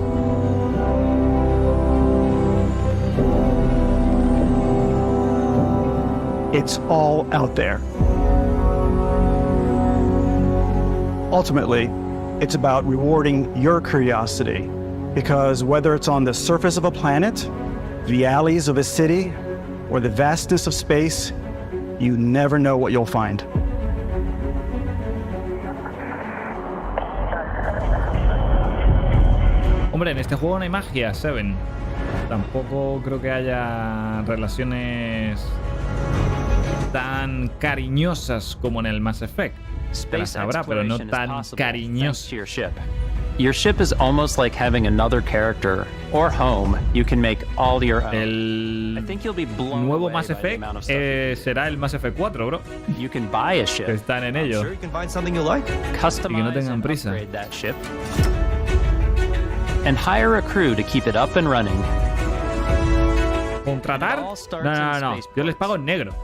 S10: It's all out there. Ultimately, it's about rewarding your curiosity, because whether it's on the surface of a planet, the alleys of a city, or the vastness of space, you never know what you'll find.
S1: Hombre, en este juego no hay magia, Seven. Tampoco creo que haya relaciones tan cariñosas como en el Mass Effect. Las habrá, pero no tan cariñosas.
S7: Your ship is almost like having another character or home you can make all your own.
S1: El nuevo Mass Effect será el Mass Effect 4, bro.
S7: You can buy a ship.
S1: Que están en ello.
S7: Sure you can find something you like. Customize
S1: y que no tengan prisa.
S7: And upgrade that ship. And hire a crew to keep it up and running.
S1: ¿Contratar? No. Yo les pago en negro.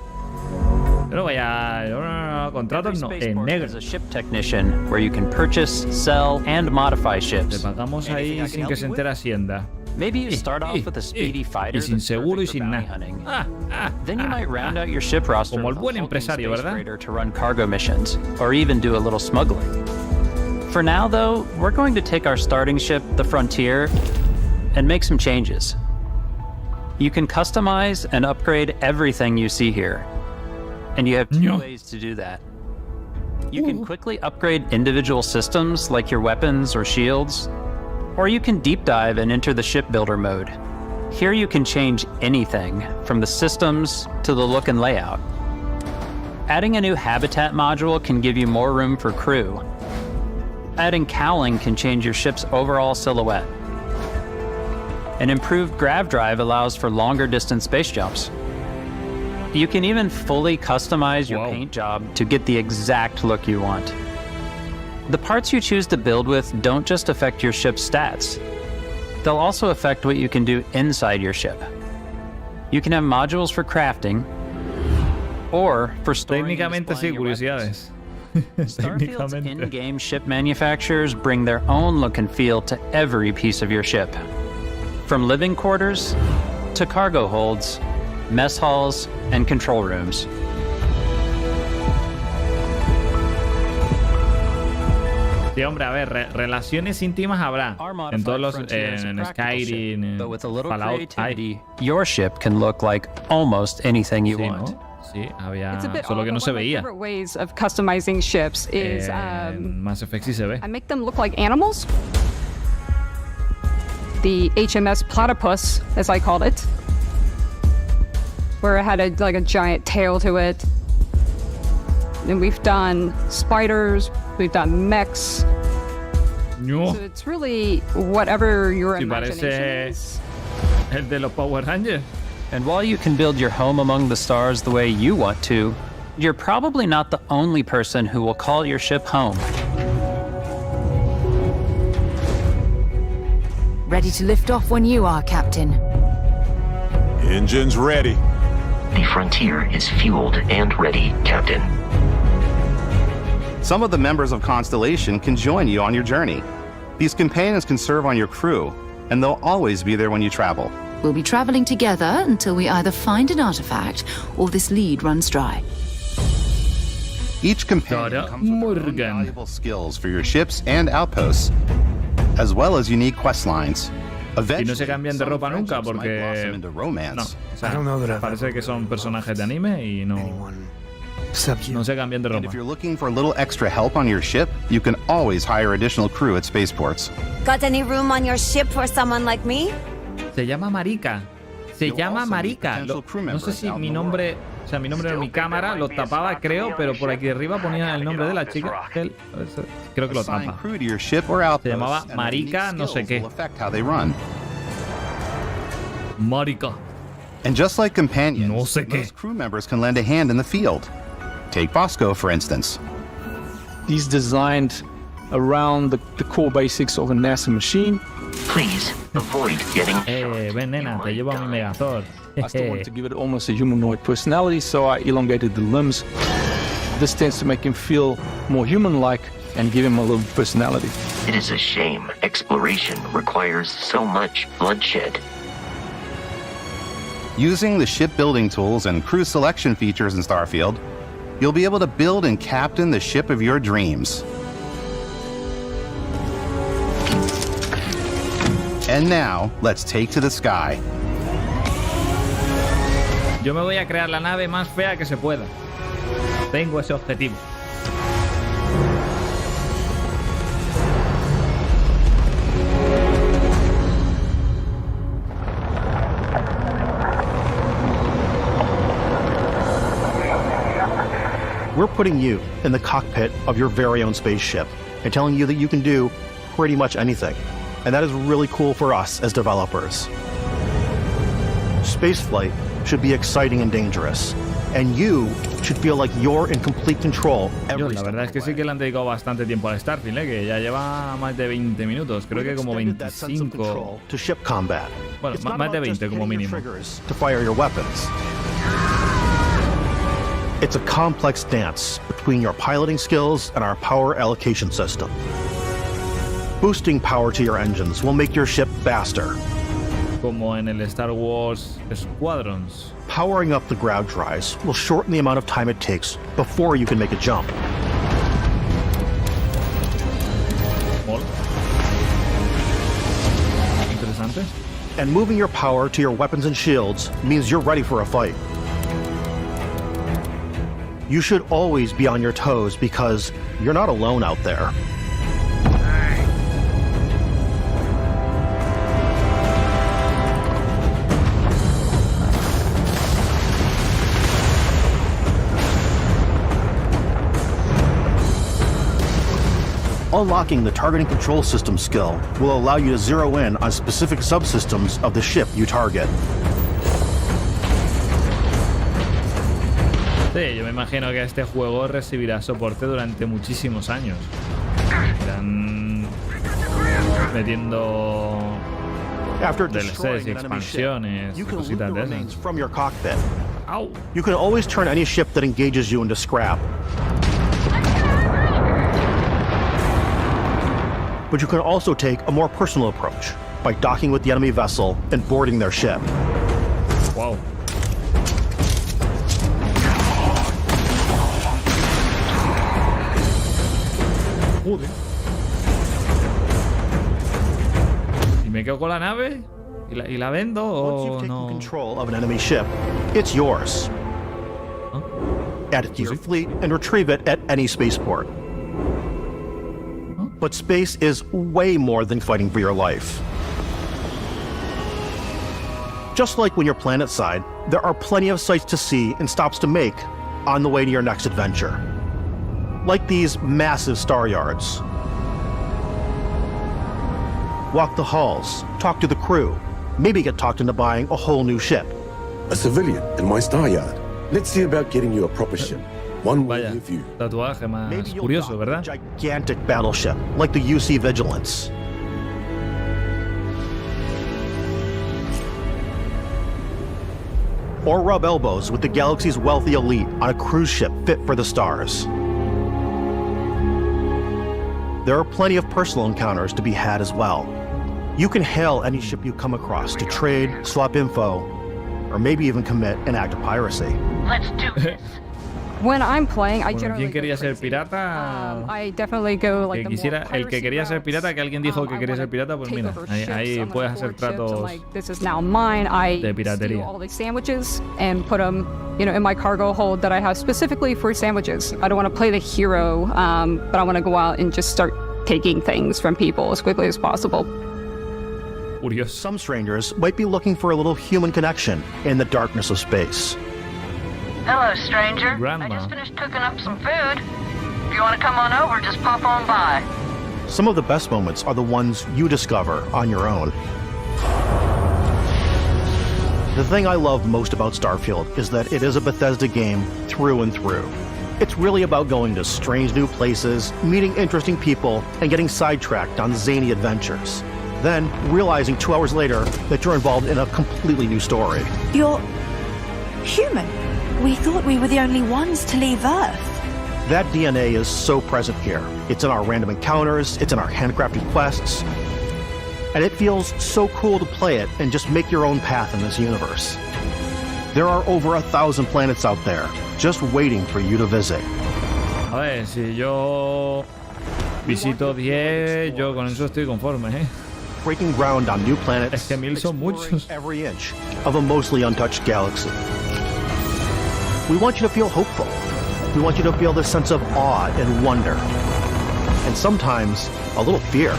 S1: Yo no voy a... No. Contratos no. En negro.
S7: As a ship technician, where you can purchase, sell, and modify ships.
S1: Le pagamos ahí sin que se entere Hacienda.
S7: Maybe you start off with a speedy fighter.
S1: Y sin seguro y sin nada.
S7: Then you might round out your ship roster.
S1: Como el buen empresario, ¿verdad?
S7: To run cargo missions, or even do a little smuggling. For now, though, we're going to take our starting ship, the Frontier, and make some changes. You can customize and upgrade everything you see here. And you have two ways to do that. You can quickly upgrade individual systems like your weapons or shields, or you can deep dive and enter the shipbuilder mode. Here you can change anything, from the systems to the look and layout. Adding a new habitat module can give you more room for crew. Adding cowling can change your ship's overall silhouette. An improved grav drive allows for longer distance space jumps. You can even fully customize your paint job to get the exact look you want. The parts you choose to build with don't just affect your ship's stats. They'll also affect what you can do inside your ship. You can have modules for crafting, or for storing and displaying your weapons. Starfield's in-game ship manufacturers bring their own look and feel to every piece of your ship. From living quarters to cargo holds, mess halls, and control rooms.
S1: Sí, hombre, a ver, relaciones íntimas habrá en todos los en Skyrim, en Fallout.
S7: Your ship can look like almost anything you want.
S1: ¿No? Sí, había, solo que no se veía.
S9: Favorite ways of customizing ships is
S1: Mass Effect sí se ve.
S9: I make them look like animals. The HMS Platypus, as I called it, where it had a giant tail to it. And we've done spiders, we've done mechs.
S1: No.
S9: So it's really whatever your imagination
S1: parece
S9: is.
S1: El de los Power Rangers.
S7: And while you can build your home among the stars the way you want to, you're probably not the only person who will call your ship home.
S5: Ready to lift off when you are, Captain.
S8: Engines ready.
S12: The Frontier is fueled and ready, Captain.
S19: Some of the members of Constellation can join you on your journey. These companions can serve on your crew, and they'll always be there when you travel.
S5: We'll be traveling together until we either find an artifact or this lead runs dry.
S19: Each companion comes with valuable skills for your ships and outposts, as well as unique quest lines.
S1: Y no se cambian de ropa nunca porque no, o sea, parece que son personajes de anime y no se cambian de ropa.
S19: And if you're looking for a little extra help on your ship, you can always hire additional crew at spaceports.
S22: Got any room on your ship for someone like me?
S1: Se llama Marika. Se llama Marica. No sé si mi nombre... O sea, mi nombre en mi cámara lo tapaba, creo, pero por aquí arriba ponía el nombre de la chica. Creo que lo tapa. Se llamaba Marica no sé qué. Marica.
S19: And just like companions,
S1: no sé qué.
S19: most crew members can lend a hand in the field. Take Bosco, for instance.
S18: He's designed around the core basics of a NASA machine.
S12: Please avoid getting.
S1: Ven, nena, te llevo a mi Megazord.
S18: I still wanted to give it almost a humanoid personality, so I elongated the limbs. This tends to make him feel more human-like and give him a little personality.
S12: It is a shame exploration requires so much bloodshed.
S19: Using the shipbuilding tools and crew selection features in Starfield, you'll be able to build and captain the ship of your dreams. And now, let's take to the sky.
S1: Yo me voy a crear la nave más fea que se pueda. Tengo ese objetivo.
S21: We're putting you in the cockpit of your very own spaceship and telling you that you can do pretty much anything. And that is really cool for us as developers. Spaceflight should be exciting and dangerous. And you should feel like you're in complete control every
S1: La verdad es que sí que le han dedicado bastante tiempo al Starfield, que ya lleva más de 20 minutos, creo que como 25.
S21: To ship combat.
S1: Bueno, más de 20 como mínimo.
S21: To fire your weapons. It's a complex dance between your piloting skills and our power allocation system. Boosting power to your engines will make your ship faster.
S1: Como en el Star Wars Squadrons.
S21: Powering up the ground drives will shorten the amount of time it takes before you can make a jump.
S1: Interesante.
S21: And moving your power to your weapons and shields means you're ready for a fight. You should always be on your toes because you're not alone out there. Unlocking the targeting control system skill will allow you to zero in on specific subsystems of the ship you target.
S1: Sí, yo me imagino que este juego recibirá soporte durante muchísimos años. Irán metiendo DLCs y expansiones y cositas de esas.
S21: From your cockpit. You can always turn any ship that engages you into scrap. But you can also take a more personal approach by docking with the enemy vessel and boarding their ship.
S1: Wow. ¿Y me quedo con la nave? ¿Y la vendo o no?
S21: Control of an enemy ship, it's yours. Add it to your fleet and retrieve it at any spaceport. But space is way more than fighting for your life. Just like when you're planetside, there are plenty of sights to see and stops to make on the way to your next adventure. Like these massive star yards. Walk the halls, talk to the crew, maybe get talked into buying a whole new ship.
S14: A civilian in my star yard. Let's see about getting you a proper ship. One worthy of you.
S1: Tatuaje más curioso, ¿verdad?
S21: Gigantic battleship, like the UC Vigilance. Or rub elbows with the galaxy's wealthy elite on a cruise ship fit for the stars. There are plenty of personal encounters to be had as well. You can hail any ship you come across to trade, swap info, or maybe even commit an act of piracy.
S12: Let's do this.
S9: When I'm playing, I
S1: bueno,
S9: generally
S1: ¿quién quería ser pirata?
S9: I definitely go like
S1: que quisiera, el que quería ser pirata, que alguien dijo que quería ser pirata, pues mira, ahí puedes hacer tratos
S9: this is now mine. I
S1: de piratería.
S9: steal all these sandwiches and put them, in my cargo hold that I have specifically for sandwiches. I don't want to play the hero, but I want to go out and just start taking things from people as quickly as possible.
S1: Curioso.
S13: Some strangers might be looking for a little human connection in the darkness of space.
S15: Hello, stranger.
S1: Grandma.
S15: I just finished cooking up some food. If you want to come on over, just pop on by.
S13: Some of the best moments are the ones you discover on your own. The thing I love most about Starfield is that it is a Bethesda game through and through. It's really about going to strange new places, meeting interesting people, and getting sidetracked on zany adventures. Then, realizing 2 hours later that you're involved in a completely new story.
S16: You're human. We thought we were the only ones to leave Earth.
S13: That DNA is so present here. It's in our random encounters, it's in our handcrafted quests, and it feels so cool to play it and just make your own path in this universe. There are over 1,000 planets out there, just waiting for you to visit.
S1: A ver, si yo visito 10, yo con eso estoy conforme, ¿eh?
S13: Breaking ground on new planets,
S1: es que 1000 son muchos.
S13: Every inch of a mostly untouched galaxy. We want you to feel hopeful. We want you to feel this sense of awe and wonder. And sometimes, a little fear.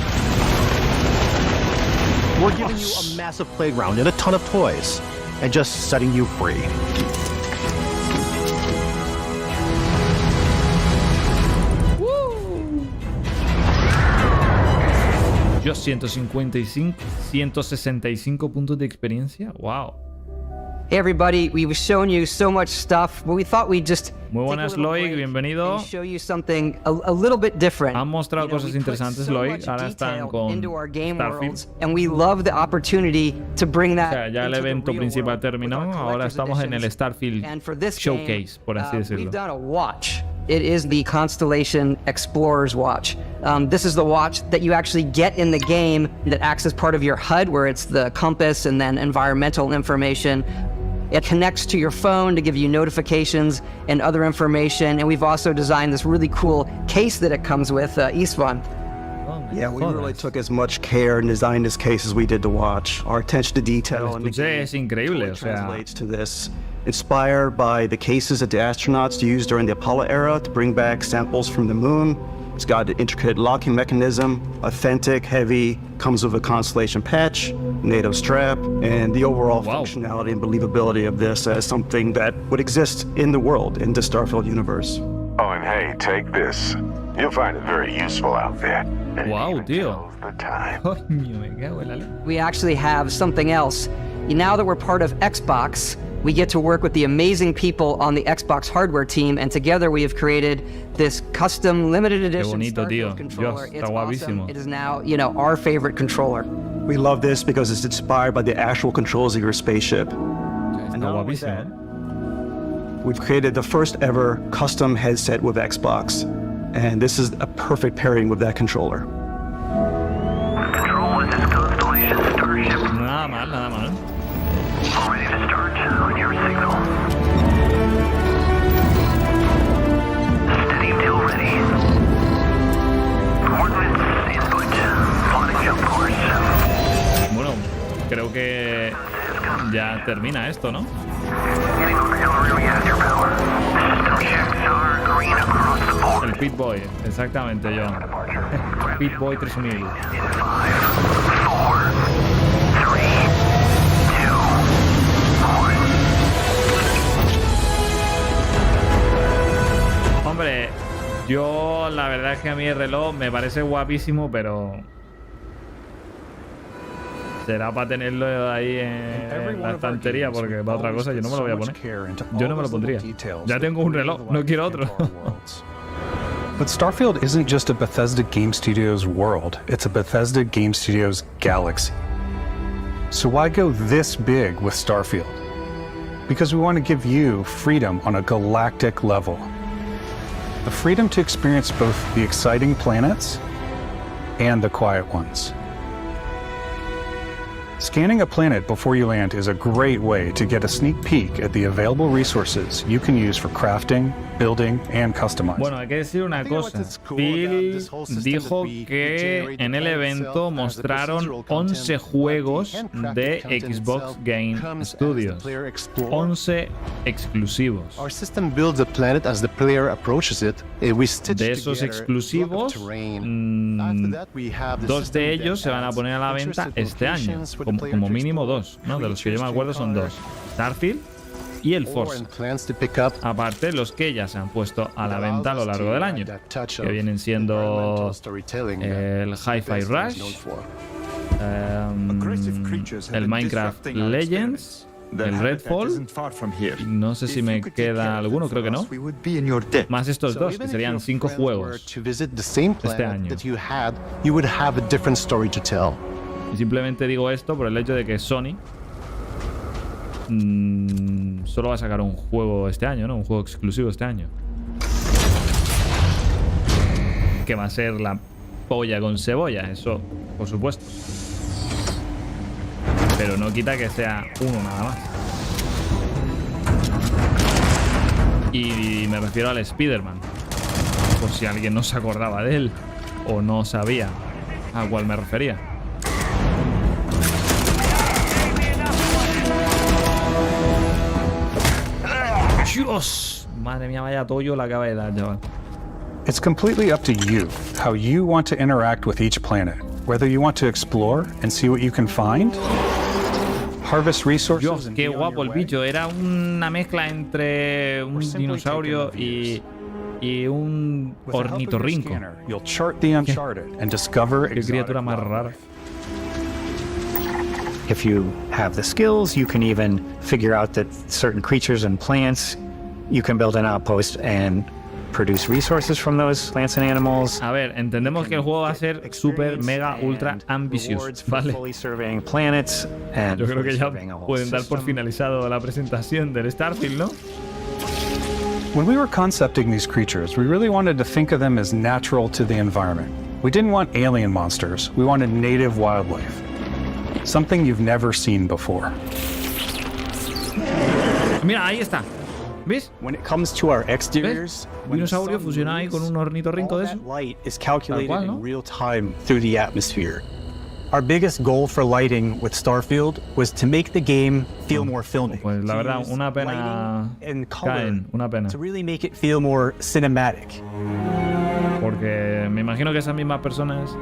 S13: We're giving you a massive playground and a ton of toys, and just setting you free.
S1: Yo 165 puntos de experiencia. Wow.
S20: Hey everybody, we've shown you so much stuff, but we thought we'd just
S1: Muy buenas, Loic, bienvenido.
S20: show you something a little bit different.
S1: Han mostrado cosas interesantes, Loic. Ahora están con Starfield.
S20: And we love the opportunity to bring that.
S1: O sea, ya el evento principal terminó, ahora estamos en el Starfield Showcase, por así decirlo.
S20: We've done a watch. It is the Constellation Explorer's Watch. This is the watch that you actually get in the game that acts as part of your HUD, where it's the compass and then environmental information. It connects to your phone to give you notifications and other information. And we've also designed this really cool case that it comes with, Istvan.
S10: Yeah, we really took as much care and designed this case as we did the watch. Our attention to detail and
S1: es increíble, o sea,
S10: translates to this. Inspired by the cases that the astronauts used during the Apollo era to bring back samples from the moon. It's got an intricate locking mechanism, authentic, heavy, comes with a Constellation patch, NATO strap, and the overall functionality and believability of this as something that would exist in the world, in the Starfield universe.
S8: Oh, and hey, take this. You'll find it very useful out there.
S1: Wow, tío.
S20: We actually have something else. Now that we're part of Xbox, we get to work with the amazing people on the Xbox hardware team, and together we have created this custom limited edition Starfield controller.
S1: Dios,
S20: it's awesome. It is now, our favorite controller.
S10: We love this because it's inspired by the actual controls of your spaceship. And not only that, we've created the first ever custom headset with Xbox, and this is a perfect pairing with that controller.
S15: Control, this is Constellation Starship.
S1: Nada mal, nada mal.
S15: All ready to start on your signal. Steady till ready. Coordinates input. Plotting jump course.
S1: Bueno, creo que ya termina esto, ¿no?
S15: Getting auxiliary reactor power. System checks are green across the board.
S1: El Pit Boy, exactamente yo. Pit Boy 3000.
S15: In 5, 4, 3, 2, 1.
S1: Hombre, yo la verdad es que a mí el reloj me parece guapísimo, pero será para tenerlo ahí en la estantería, porque para otra cosa yo no me lo voy a poner. Yo no me lo pondría. Ya tengo un reloj, no quiero otro.
S22: But Starfield isn't just a Bethesda Game Studios world, it's a Bethesda Game Studios galaxy. So why go this big with Starfield? Because we want to give you freedom on a galactic level. The freedom to experience both the exciting planets and the quiet ones. Scanning a planet before you land is a great way to get a sneak peek at the available resources you can use for crafting, building, and customizing.
S1: Bueno, hay que decir una cosa. Phil dijo que en el evento mostraron 11 juegos de Xbox Game Studios. 11 exclusivos. De esos exclusivos, 2 de ellos se van a poner a la venta este año. Como mínimo 2, ¿no? De los que yo me acuerdo son 2. Starfield y el Forza. Aparte, los que ya se han puesto a la venta a lo largo del año, que vienen siendo el Hi-Fi Rush, el Minecraft Legends, el Redfall. No sé si me queda alguno, creo que no. Más estos 2, que serían 5 juegos este año. Y simplemente digo esto por el hecho de que Sony solo va a sacar un juego este año, ¿no? Un juego exclusivo este año. Que va a ser la polla con cebolla, eso, por supuesto. Pero no quita que sea uno nada más. Y me refiero al Spider-Man. Por si alguien no se acordaba de él o no sabía a cuál me refería. Dios, madre mía, vaya tollo la acaba de dar, chaval.
S22: It's completely up to you how you want to interact with each planet. Whether you want to explore and see what you can find, harvest resources.
S1: Dios, qué guapo el bicho. Era una mezcla entre un dinosaurio y un ornitorrinco.
S22: You'll chart the uncharted and discover
S1: qué criatura más rara.
S2: If you have the skills, you can even figure out that certain creatures and plants, you can build an outpost and produce resources from those plants and animals.
S1: A ver, entendemos que el juego va a ser super, mega, ultra ambicioso, ¿vale? Yo creo que ya pueden dar por finalizado la presentación del Starfield, ¿no?
S22: When we were concepting these creatures, we really wanted to think of them as natural to the environment. We didn't want alien monsters. We wanted native wildlife. Something you've never seen before.
S1: Mira, ahí está. ¿Ves?
S29: When it comes to our exteriors,
S1: un dinosaurio fusionado ahí con un ornitorrinco de eso.
S29: Light is calculated in real time through the atmosphere. Our biggest goal for lighting with Starfield was to make the game feel more filmic.
S1: Pues la verdad, una pena caen, una pena.
S29: To really make it feel more cinematic.
S1: Porque me imagino que esas mismas personas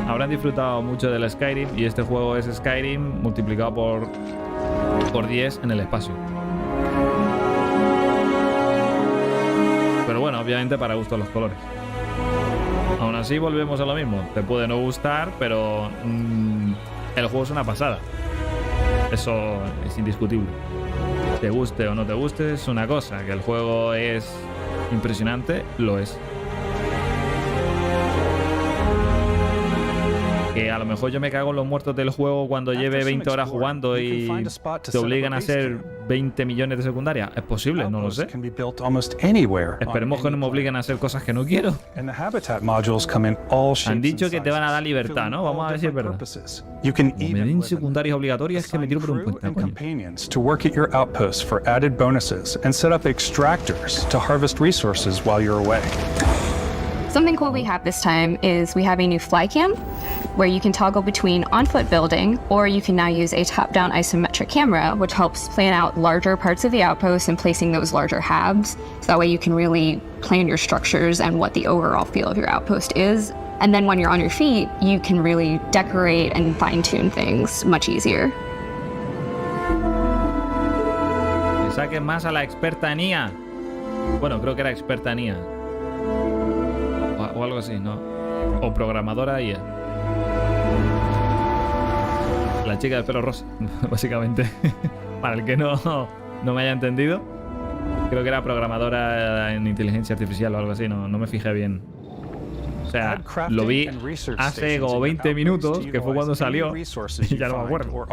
S1: habrán disfrutado mucho del Skyrim y este juego es Skyrim multiplicado por 10 en el espacio. Pero bueno, obviamente para gusto los colores. Aún así volvemos a lo mismo. Te puede no gustar, pero el juego es una pasada. Eso es indiscutible. Te guste o no te guste es una cosa. Que el juego es impresionante, lo es. Que a lo mejor yo me cago en los muertos del juego cuando lleve 20 horas jugando y te obligan a hacer 20 millones de secundarias. ¿Es posible? No lo sé. Esperemos que no me obliguen a hacer cosas que no quiero. Han dicho que te van a dar libertad, ¿no? Vamos a ver si es verdad. Como me den secundarias obligatorias, es que me tiro por un puente.
S22: To work at your outposts for added bonuses and set up extractors to harvest resources while you're away.
S3: Something cool we have this time is we have a new fly cam where you can toggle between on-foot building, or you can now use a top-down isometric camera, which helps plan out larger parts of the outpost and placing those larger halves. So that way you can really plan your structures and what the overall feel of your outpost is. And then when you're on your feet, you can really decorate and fine-tune things much easier.
S1: Que saquen más a la experta en IA. Bueno, creo que era experta en IA. O algo así, ¿no? O programadora IA. La chica de pelo rosa, básicamente. Para el que no me haya entendido, creo que era programadora en inteligencia artificial o algo así, no me fijé bien. O sea, lo vi hace como 20 minutos, que fue cuando salió, y ya no me acuerdo.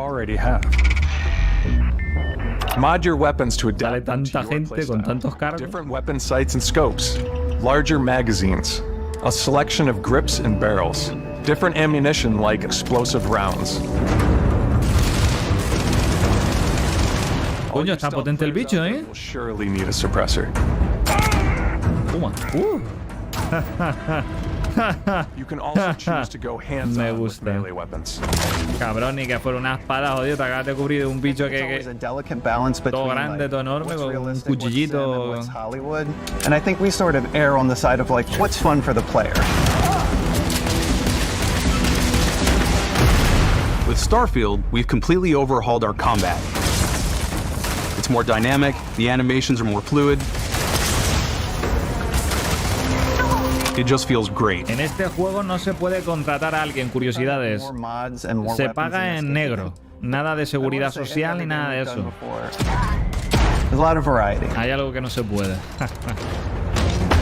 S4: Mod your weapons to adapt
S1: Sale tanta gente con tantos cargos.
S4: Different weapon sights and scopes, larger magazines, a selection of grips and barrels, different ammunition like explosive rounds.
S1: Coño, está potente el bicho, ¿eh?
S4: We'll surely need a suppressor.
S1: Toma.
S4: You can also choose to go hands-on
S1: Me
S4: with
S1: gusta.
S4: melee weapons.
S1: Cabrón, ni que fuera una espada, jodido. Te acabas de cubrir un bicho que todo grande, todo enorme, con un cuchillito.
S6: Hollywood, and I think we sort of err on the side of like, what's fun for the player.
S11: With Starfield, we've completely overhauled our combat. It's more dynamic, the animations are more fluid. It just feels great.
S1: En este juego no se puede contratar a alguien, curiosidades. Se paga en negro. Nada de seguridad social ni nada de eso. Hay algo que no se puede.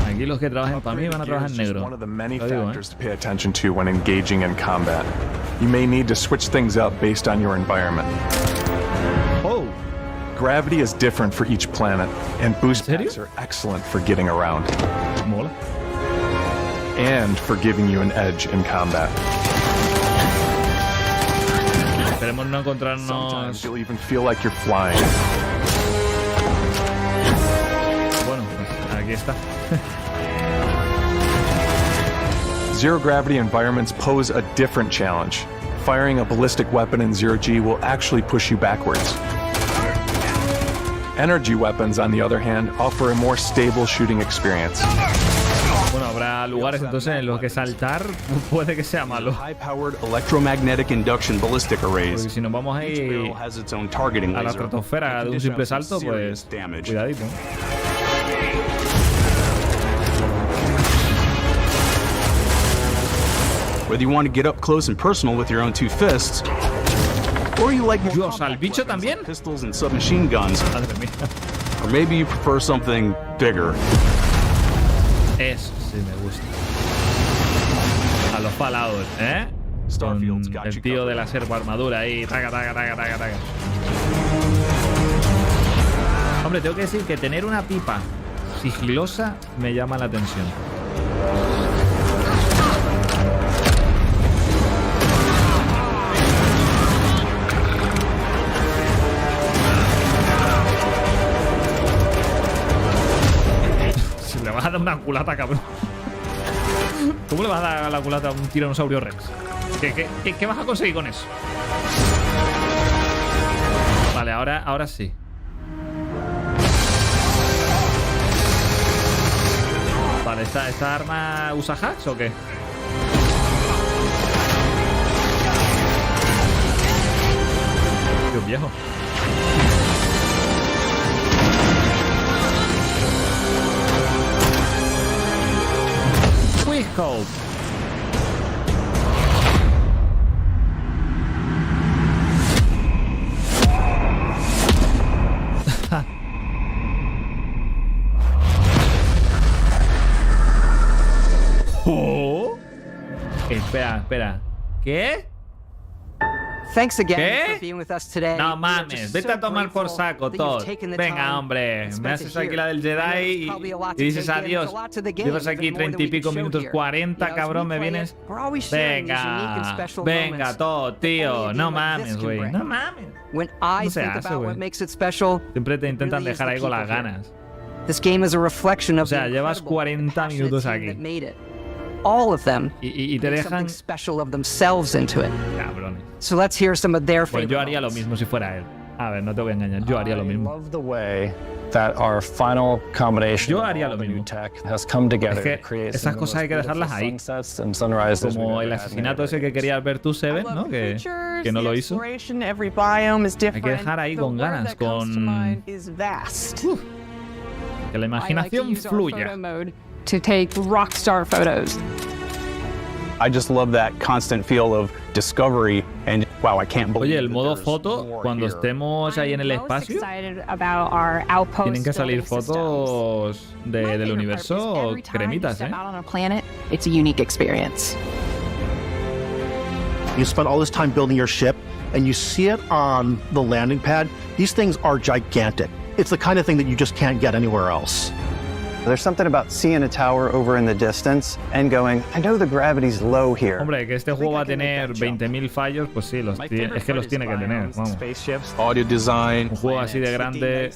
S1: Aquí los que trabajen para mí van a trabajar en negro.
S4: One of the many factors to pay attention to when engaging in combat. You may need to switch things up based on your environment.
S1: Oh.
S4: Gravity is different for each planet, and boost packs are excellent for getting around.
S1: Mola.
S4: And for giving you an edge in combat.
S1: Esperemos no encontrarnos.
S4: Sometimes you'll even feel like you're flying.
S1: Bueno, pues aquí está.
S4: Zero gravity environments pose a different challenge. Firing a ballistic weapon in zero G will actually push you backwards. Energy weapons, on the other hand, offer a more stable shooting experience.
S1: Bueno, habrá lugares entonces en los que saltar puede que sea malo.
S11: High-powered electromagnetic induction ballistic arrays.
S1: Porque si nos vamos ahí a la estratosfera de un simple salto, pues cuidadito.
S11: Whether you want to get up close and personal with your own two fists, or you like more
S1: Dios, al bicho también.
S11: Pistols and submachine guns,
S1: Madre mía.
S11: or maybe you prefer something bigger.
S1: Eso sí me gusta. A los Fallout, ¿eh? Con el tío de la servo armadura ahí. Taca, taca, taca, taca, taca. Hombre, tengo que decir que tener una pipa sigilosa me llama la atención. Le vas a dar una culata, cabrón. ¿Cómo le vas a dar la culata a un tiranosaurio rex? ¿Qué vas a conseguir con eso? Vale, ahora sí. Vale, ¿esta arma usa hacks o qué? Dios viejo. Quickscope. Oh. Espera. ¿Qué?
S20: Thanks again
S1: ¿Qué?
S20: for being with us today.
S1: No mames, vete a tomar por saco todo. Venga, hombre, me haces aquí la del Jedi y dices adiós. Llevas aquí 30 y pico minutos, 40, cabrón, me vienes. Venga, todo, tío. No mames, güey. No mames. No se hace, güey. Siempre te intentan dejar ahí con las ganas. O sea, llevas 40 minutos aquí.
S20: All of them
S1: y te dejan
S20: special of themselves into it.
S1: Cabrones.
S20: So let's hear some of their
S1: Pues yo haría lo mismo si fuera él. A ver, no te voy a engañar. Yo haría lo mismo.
S2: I love the way that our final combination
S1: Yo haría lo
S2: of
S1: mismo.
S2: new tech has come together
S1: Es que
S2: to create
S1: esas cosas hay que dejarlas ahí.
S2: sunsets and sunrises
S1: Como el asesinato ese que querías ver tú, Seven, ¿no? Que no lo hizo. Hay que dejar ahí con ganas, con que la imaginación fluya.
S9: To take rockstar photos.
S11: I just love that constant feel of discovery and wow, I can't believe.
S1: Oye, el modo foto, cuando estemos ahí en el espacio, tienen que salir fotos del universo cremitas, ¿eh?
S5: It's a unique experience.
S13: You spend all this time building your ship, and you see it on the landing pad. These things are gigantic. It's the kind of thing that you just can't get anywhere else.
S6: There's something about seeing a tower over in the distance and going, I know the gravity's low here.
S1: Hombre, que este juego va a tener 20.000 fallos, pues sí, es que los tiene que tener, vamos.
S4: Audio design.
S1: Un juego así de grande,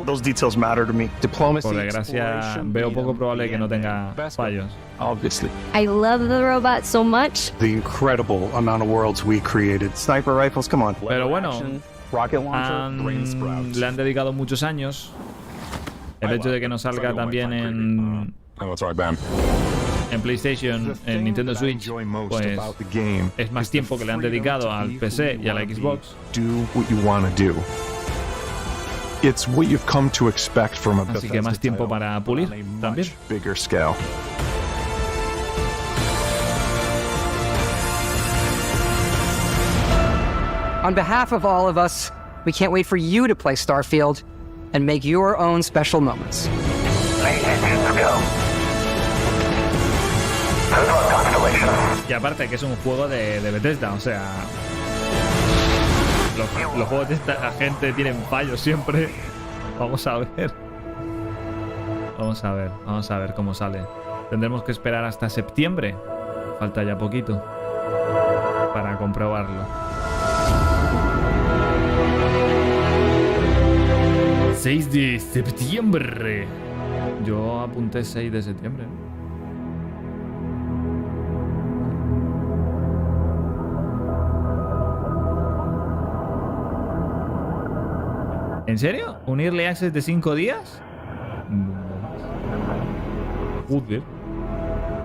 S21: Those details matter to me.
S4: Diplomacy.
S1: por desgracia, veo poco probable que no tenga fallos.
S4: Obviously.
S7: I love the robot so much.
S22: The incredible amount of worlds we created.
S6: Sniper rifles, come on.
S1: Pero bueno,
S6: Rocket launcher,
S1: le han dedicado muchos años. El hecho de que no salga también en PlayStation, en Nintendo Switch, pues es más tiempo que le han dedicado al PC y a la Xbox. Así que más tiempo para pulir también.
S20: On behalf of all of us, we can't wait for you to play Starfield and make your own special moments.
S1: Y aparte que es un juego de Bethesda, o sea, los juegos de esta gente tienen fallos siempre. Vamos a ver. Vamos a ver cómo sale. Tendremos que esperar hasta septiembre. Falta ya poquito para comprobarlo. 6 de septiembre. Yo apunté 6 de septiembre. ¿En serio? ¿Un Early Access de 5 días? Joder.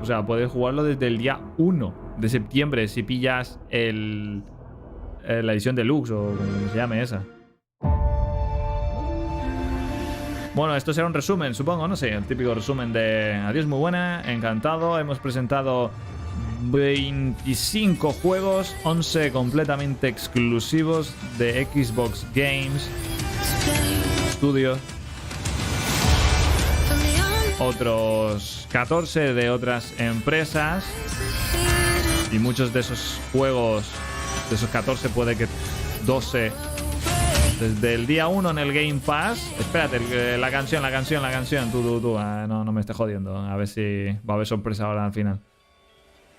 S1: O sea, puedes jugarlo desde el día 1 de septiembre si pillas la edición deluxe o como se llame esa. Bueno, esto será un resumen, supongo, no sé, el típico resumen de adiós, muy buena, encantado. Hemos presentado 25 juegos, 11 completamente exclusivos de Xbox Games Studios, otros 14 de otras empresas, y muchos de esos juegos, de esos 14 puede que 12 desde el día 1 en el Game Pass. Espérate, la canción, tú. No me estés jodiendo. A ver si va a haber sorpresa ahora al final.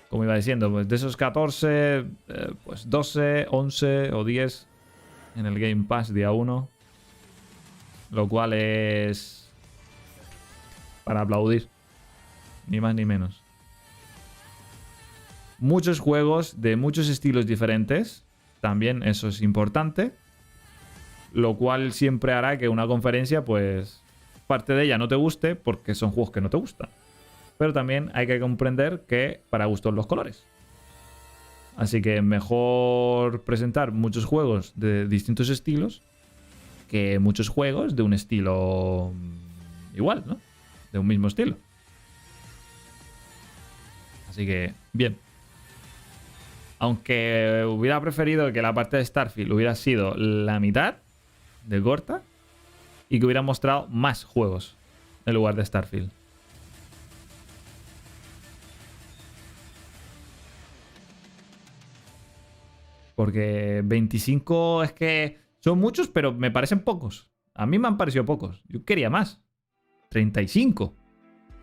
S1: Como iba diciendo, pues de esos 14, pues 12, 11 o 10 en el Game Pass día 1. Lo cual es para aplaudir. Ni más ni menos. Muchos juegos de muchos estilos diferentes. También eso es importante. Lo cual siempre hará que una conferencia, pues, parte de ella no te guste porque son juegos que no te gustan. Pero también hay que comprender que para gustos los colores. Así que mejor presentar muchos juegos de distintos estilos que muchos juegos de un estilo igual, ¿no? De un mismo estilo. Así que, bien. Aunque hubiera preferido que la parte de Starfield hubiera sido la mitad de corta y que hubiera mostrado más juegos en lugar de Starfield. Porque 25 es que son muchos, pero me parecen pocos. A mí me han parecido pocos. Yo quería más. 35.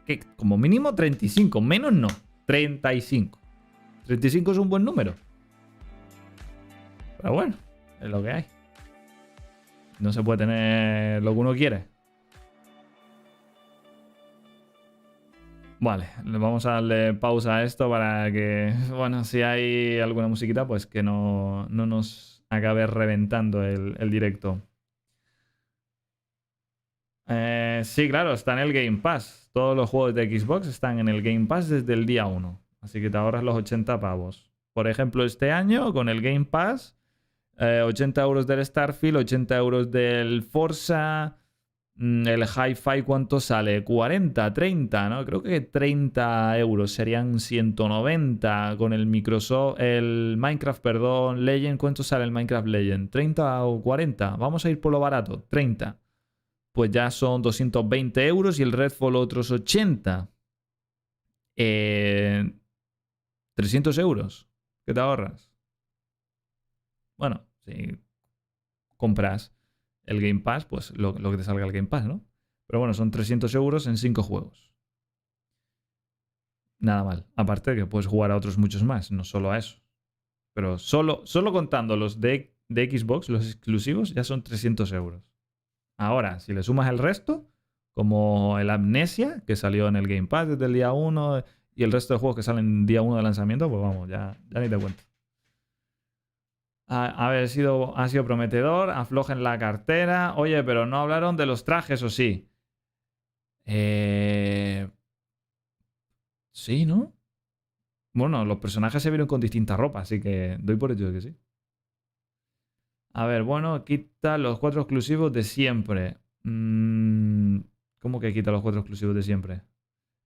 S1: Que como mínimo 35. Menos no. 35. 35 es un buen número. Pero bueno, es lo que hay. No se puede tener lo que uno quiere. Vale, vamos a darle pausa a esto para que, bueno, si hay alguna musiquita, pues que no nos acabe reventando el directo. Sí, claro, está en el Game Pass. Todos los juegos de Xbox están en el Game Pass desde el día 1. Así que te ahorras los 80 pavos. Por ejemplo, este año con el Game Pass, 80 euros del Starfield, 80 euros del Forza, el Hi-Fi, ¿cuánto sale? 40, 30, ¿no? Creo que 30 euros serían 190 con el Minecraft, perdón, Legend. ¿Cuánto sale el Minecraft Legend? ¿30 o 40? Vamos a ir por lo barato, 30. Pues ya son 220 euros y el Redfall otros 80. 300 euros. ¿Qué te ahorras? Bueno, si compras el Game Pass, pues lo que te salga el Game Pass, ¿no? Pero bueno, son 300 euros en 5 juegos. Nada mal. Aparte de que puedes jugar a otros muchos más, no solo a eso. Pero solo contando los de Xbox, los exclusivos, ya son 300 euros. Ahora, si le sumas el resto, como el Amnesia, que salió en el Game Pass desde el día 1, y el resto de juegos que salen día 1 de lanzamiento, pues vamos, ya ni te cuento. Ha sido prometedor, aflojen la cartera. Oye, pero no hablaron de los trajes, ¿o sí? Sí, ¿no? Bueno, los personajes se vieron con distinta ropa, así que doy por hecho de que sí. A ver, bueno, quita los 4 exclusivos de siempre. ¿Cómo que quita los 4 exclusivos de siempre?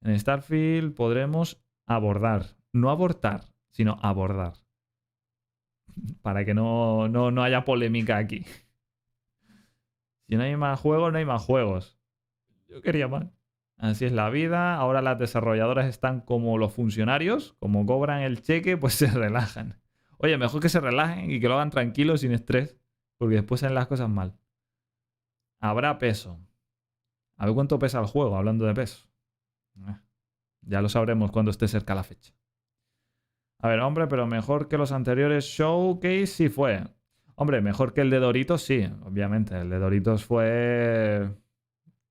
S1: En Starfield podremos abordar. No abortar, sino abordar. Para que no haya polémica aquí. Si no hay más juegos, no hay más juegos. Yo quería más. Así es la vida. Ahora las desarrolladoras están como los funcionarios. Como cobran el cheque, pues se relajan. Oye, mejor que se relajen y que lo hagan tranquilos, sin estrés. Porque después salen las cosas mal. Habrá peso. A ver cuánto pesa el juego, hablando de peso. Ya lo sabremos cuando esté cerca la fecha. A ver, hombre, pero mejor que los anteriores Showcase sí fue. Hombre, mejor que el de Doritos sí, obviamente. El de Doritos fue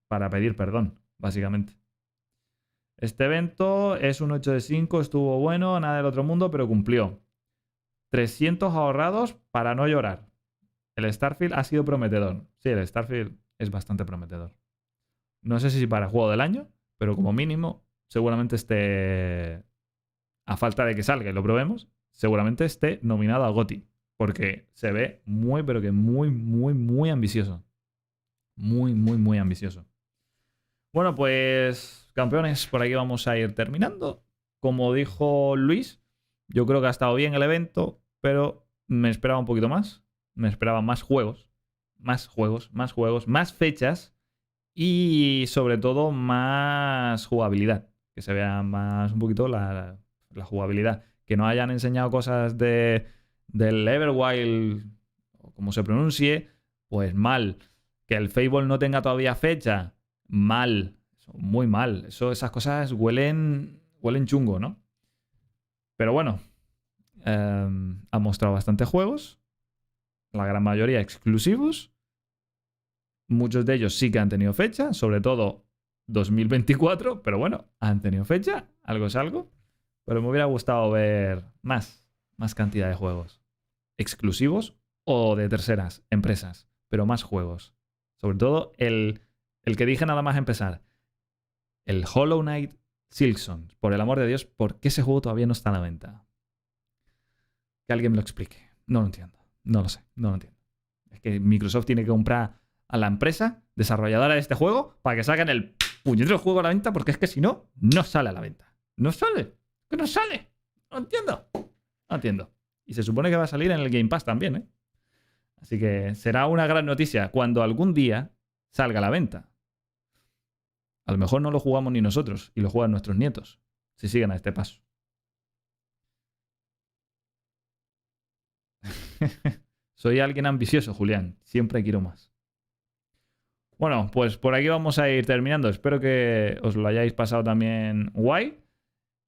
S1: para pedir perdón, básicamente. Este evento es un 8 de 5, estuvo bueno, nada del otro mundo, pero cumplió. 300 ahorrados para no llorar. El Starfield ha sido prometedor. Sí, el Starfield es bastante prometedor. No sé si para juego del año, pero como mínimo, seguramente esté, a falta de que salga y lo probemos, seguramente esté nominado a GOTY. Porque se ve muy, pero que muy ambicioso. Muy ambicioso. Bueno, pues, campeones, por aquí vamos a ir terminando. Como dijo Luis, yo creo que ha estado bien el evento, pero me esperaba un poquito más. Me esperaba más juegos, más fechas y sobre todo más jugabilidad. Que se vea más un poquito la jugabilidad. Que no hayan enseñado cosas del Everwild, o como se pronuncie, pues mal. Que el Fable no tenga todavía fecha, mal. Muy mal. Esas cosas huelen chungo, ¿no? Pero bueno, han mostrado bastantes juegos. La gran mayoría exclusivos. Muchos de ellos sí que han tenido fecha, sobre todo 2024, pero bueno, han tenido fecha, algo es algo. Pero me hubiera gustado ver más cantidad de juegos exclusivos o de terceras empresas, pero más juegos. Sobre todo el que dije nada más empezar, el Hollow Knight Silksong. Por el amor de Dios, ¿por qué ese juego todavía no está a la venta? Que alguien me lo explique. No lo entiendo. No lo sé, no lo entiendo. Es que Microsoft tiene que comprar a la empresa desarrolladora de este juego para que saquen el puñetero juego a la venta, porque es que si no, no sale a la venta. No sale. ¿Qué no sale? No entiendo. No entiendo. Y se supone que va a salir en el Game Pass también, ¿eh? Así que será una gran noticia cuando algún día salga a la venta. A lo mejor no lo jugamos ni nosotros y lo juegan nuestros nietos, si siguen a este paso. Soy alguien ambicioso, Julián. Siempre quiero más. Bueno, pues por aquí vamos a ir terminando. Espero que os lo hayáis pasado también guay.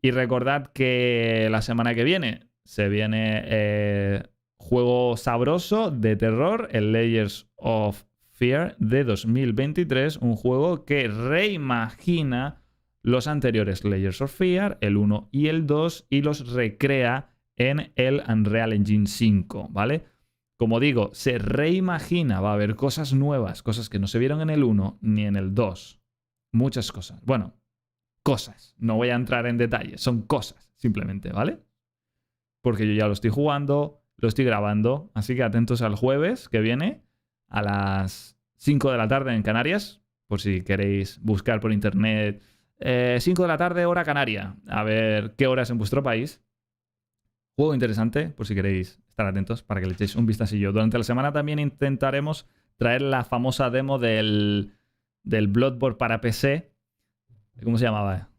S1: Y recordad que la semana que viene se viene juego sabroso de terror, el Layers of Fear de 2023. Un juego que reimagina los anteriores Layers of Fear, el 1 y el 2, y los recrea en el Unreal Engine 5, ¿vale? Como digo, se reimagina, va a haber cosas nuevas, cosas que no se vieron en el 1 ni en el 2. Muchas cosas. Bueno, cosas. No voy a entrar en detalles, son cosas, simplemente, ¿vale? Porque yo ya lo estoy jugando, lo estoy grabando, así que atentos al jueves que viene a las 5 de la tarde en Canarias, por si queréis buscar por internet 5 de la tarde, hora canaria, a ver qué hora es en vuestro país. Juego interesante, por si queréis estar atentos, para que le echéis un vistacillo. Durante la semana también intentaremos traer la famosa demo del Bloodborne para PC. ¿Cómo se llamaba?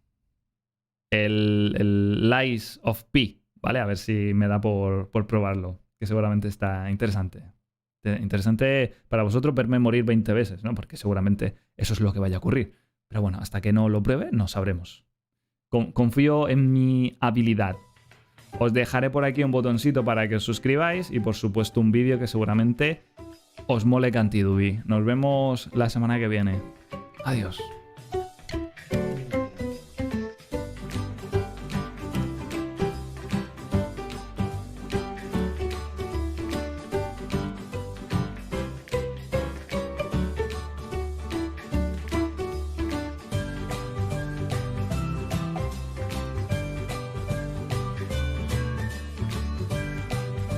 S1: El Lies of P, ¿vale? A ver si me da por probarlo, que seguramente está interesante. Interesante para vosotros verme morir 20 veces, ¿no? Porque seguramente eso es lo que vaya a ocurrir. Pero bueno, hasta que no lo pruebe, no sabremos. Confío en mi habilidad. Os dejaré por aquí un botoncito para que os suscribáis y por supuesto un vídeo que seguramente os mole cantidubi. Nos vemos la semana que viene. Adiós.